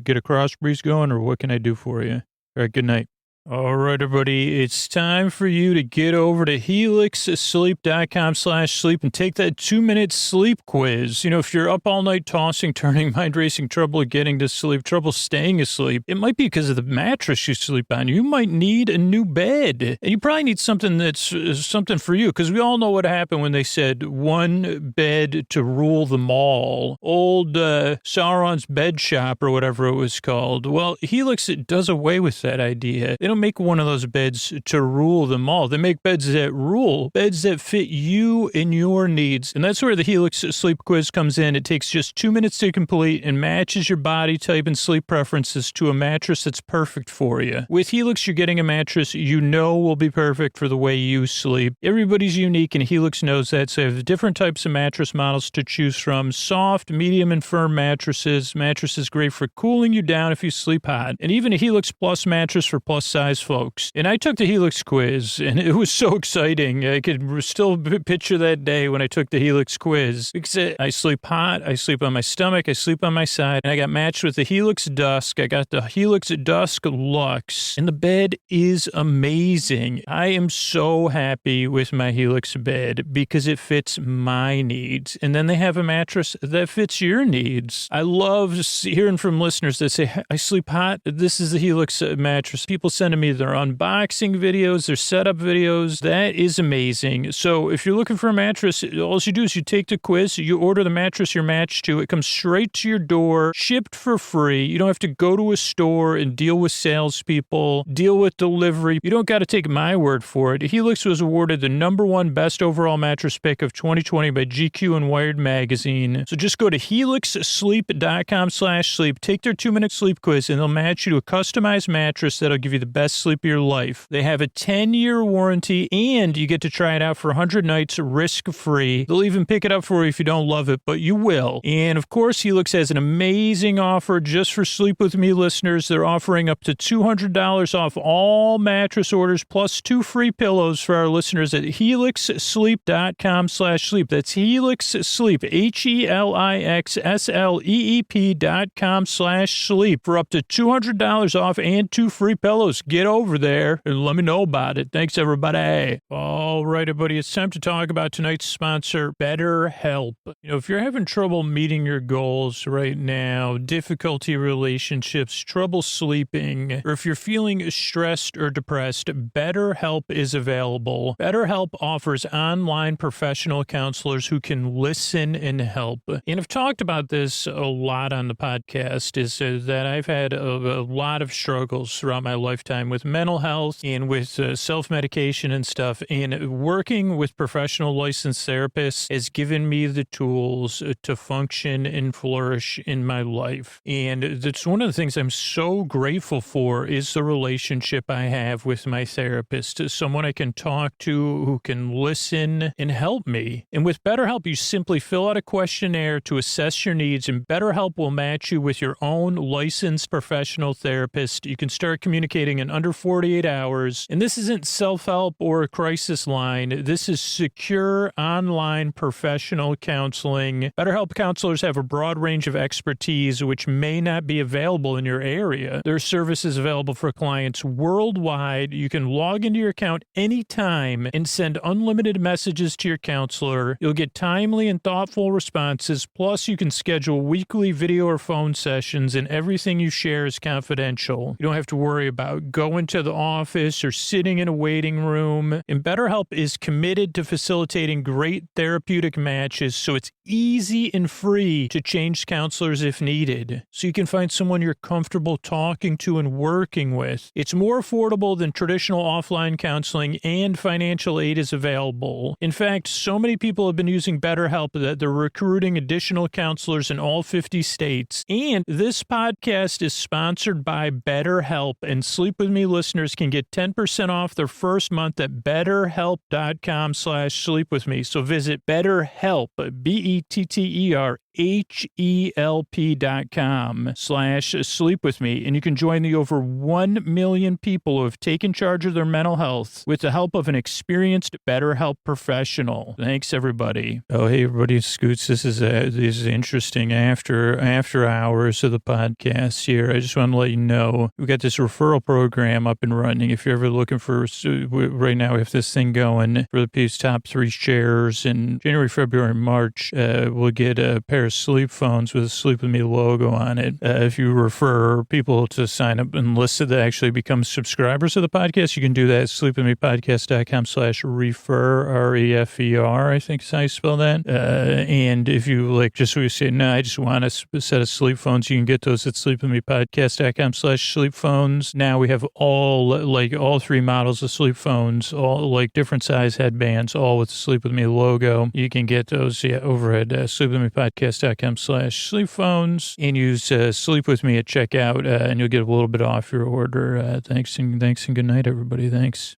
get a cross breeze going, or what can I do for you? All right. Good night. All right, everybody, it's time for you to get over to helixsleep.com/sleep and take that 2-minute sleep quiz. You know, if you're up all night tossing, turning, mind racing, trouble getting to sleep, trouble staying asleep, it might be because of the mattress you sleep on. You might need a new bed, and you probably need something that's something for you, because we all know what happened when they said one bed to rule them all. Old Sauron's bed shop or whatever it was called. Well, Helix, it does away with that idea. They don't make one of those beds to rule them all. They make beds that rule, beds that fit you and your needs. And that's where the Helix sleep quiz comes in. It takes just 2 minutes to complete and matches your body type and sleep preferences to a mattress that's perfect for you. With Helix, you're getting a mattress you know will be perfect for the way you sleep. Everybody's unique, and Helix knows that. So they have different types of mattress models to choose from. Soft, medium, and firm mattresses. Mattresses great for cooling you down if you sleep hot. And even a Helix Plus mattress for plus size folks. And I took the Helix quiz, and it was so exciting. I could still picture that day when I took the Helix quiz, because I sleep hot, I sleep on my stomach, I sleep on my side, and I got matched with the Helix Dusk. I got the Helix Dusk Luxe, and the bed is amazing. I am so happy with my Helix bed because it fits my needs. And then they have a mattress that fits your needs. I love hearing from listeners that say, I sleep hot. This is the Helix mattress. People send sending me their unboxing videos, their setup videos. That is amazing. So if you're looking for a mattress, all you do is you take the quiz, you order the mattress you're matched to. It comes straight to your door, shipped for free. You don't have to go to a store and deal with salespeople, deal with delivery. You don't got to take my word for it. Helix was awarded the #1 best overall mattress pick of 2020 by GQ and Wired magazine. So just go to helixsleep.com/sleep, take their 2-minute sleep quiz, and they'll match you to a customized mattress that'll give you the best sleep of your life. They have a 10-year warranty, and you get to try it out for 100 nights risk-free. They'll even pick it up for you if you don't love it, but you will. And of course, Helix has an amazing offer just for Sleep With Me listeners. They're offering up to $200 off all mattress orders plus 2 free pillows for our listeners at helixsleep.com/sleep. That's Helix Sleep, HELIXSLEEP.com/sleep for up to $200 off and 2 free pillows. Get over there and let me know about it. Thanks, everybody. All right, everybody, it's time to talk about tonight's sponsor, BetterHelp. You know, if you're having trouble meeting your goals right now, difficulty relationships, trouble sleeping, or if you're feeling stressed or depressed, BetterHelp is available. BetterHelp offers online professional counselors who can listen and help. And I've talked about this a lot on the podcast, is that I've had a lot of struggles throughout my lifetime with mental health and with self-medication and stuff. And working with professional licensed therapists has given me the tools to function and flourish in my life. And that's one of the things I'm so grateful for is the relationship I have with my therapist, someone I can talk to who can listen and help me. And with BetterHelp, you simply fill out a questionnaire to assess your needs, and BetterHelp will match you with your own licensed professional therapist. You can start communicating in under 48 hours. And this isn't self-help or a crisis line. This is secure online professional counseling. BetterHelp counselors have a broad range of expertise which may not be available in your area. Their service is available for clients worldwide. You can log into your account anytime and send unlimited messages to your counselor. You'll get timely and thoughtful responses. Plus, you can schedule weekly video or phone sessions, and everything you share is confidential. You don't have to worry about going to the office or sitting in a waiting room. And BetterHelp is committed to facilitating great therapeutic matches, so it's easy and free to change counselors if needed, so you can find someone you're comfortable talking to and working with. It's more affordable than traditional offline counseling, and financial aid is available. In fact, so many people have been using BetterHelp that they're recruiting additional counselors in all 50 states. And this podcast is sponsored by BetterHelp, and Sleep With Me listeners can get 10% off their first month at betterhelp.com/sleepwithme. So visit BetterHelp, BetterHelp.com/sleepwithme, and you can join the over 1 million people who have taken charge of their mental health with the help of an experienced BetterHelp professional. Thanks, everybody. Oh, hey, everybody, Scoots. This is interesting after hours of the podcast here. I just want to let you know we've got this referral program up and running. If you're ever looking for, right now we have this thing going for the Peace Top 3 shares in January, February, March. We'll get a pair of sleep phones with a Sleep With Me logo on it. If you refer people to sign up and list that actually become subscribers of the podcast, you can do that at sleepwithmepodcast.com/refer, REFER, I think is how you spell that. And if you just we say, no, I just want a set of sleep phones, you can get those at sleepwithmepodcast.com/sleep phones. Now we have all 3 models of sleep phones, all different size headbands, all with the Sleep With Me logo. You can get those over at sleepwithmepodcast.com/sleep phones, and use Sleep With Me at checkout, and you'll get a little bit off your order. Thanks and good night, everybody. Thanks.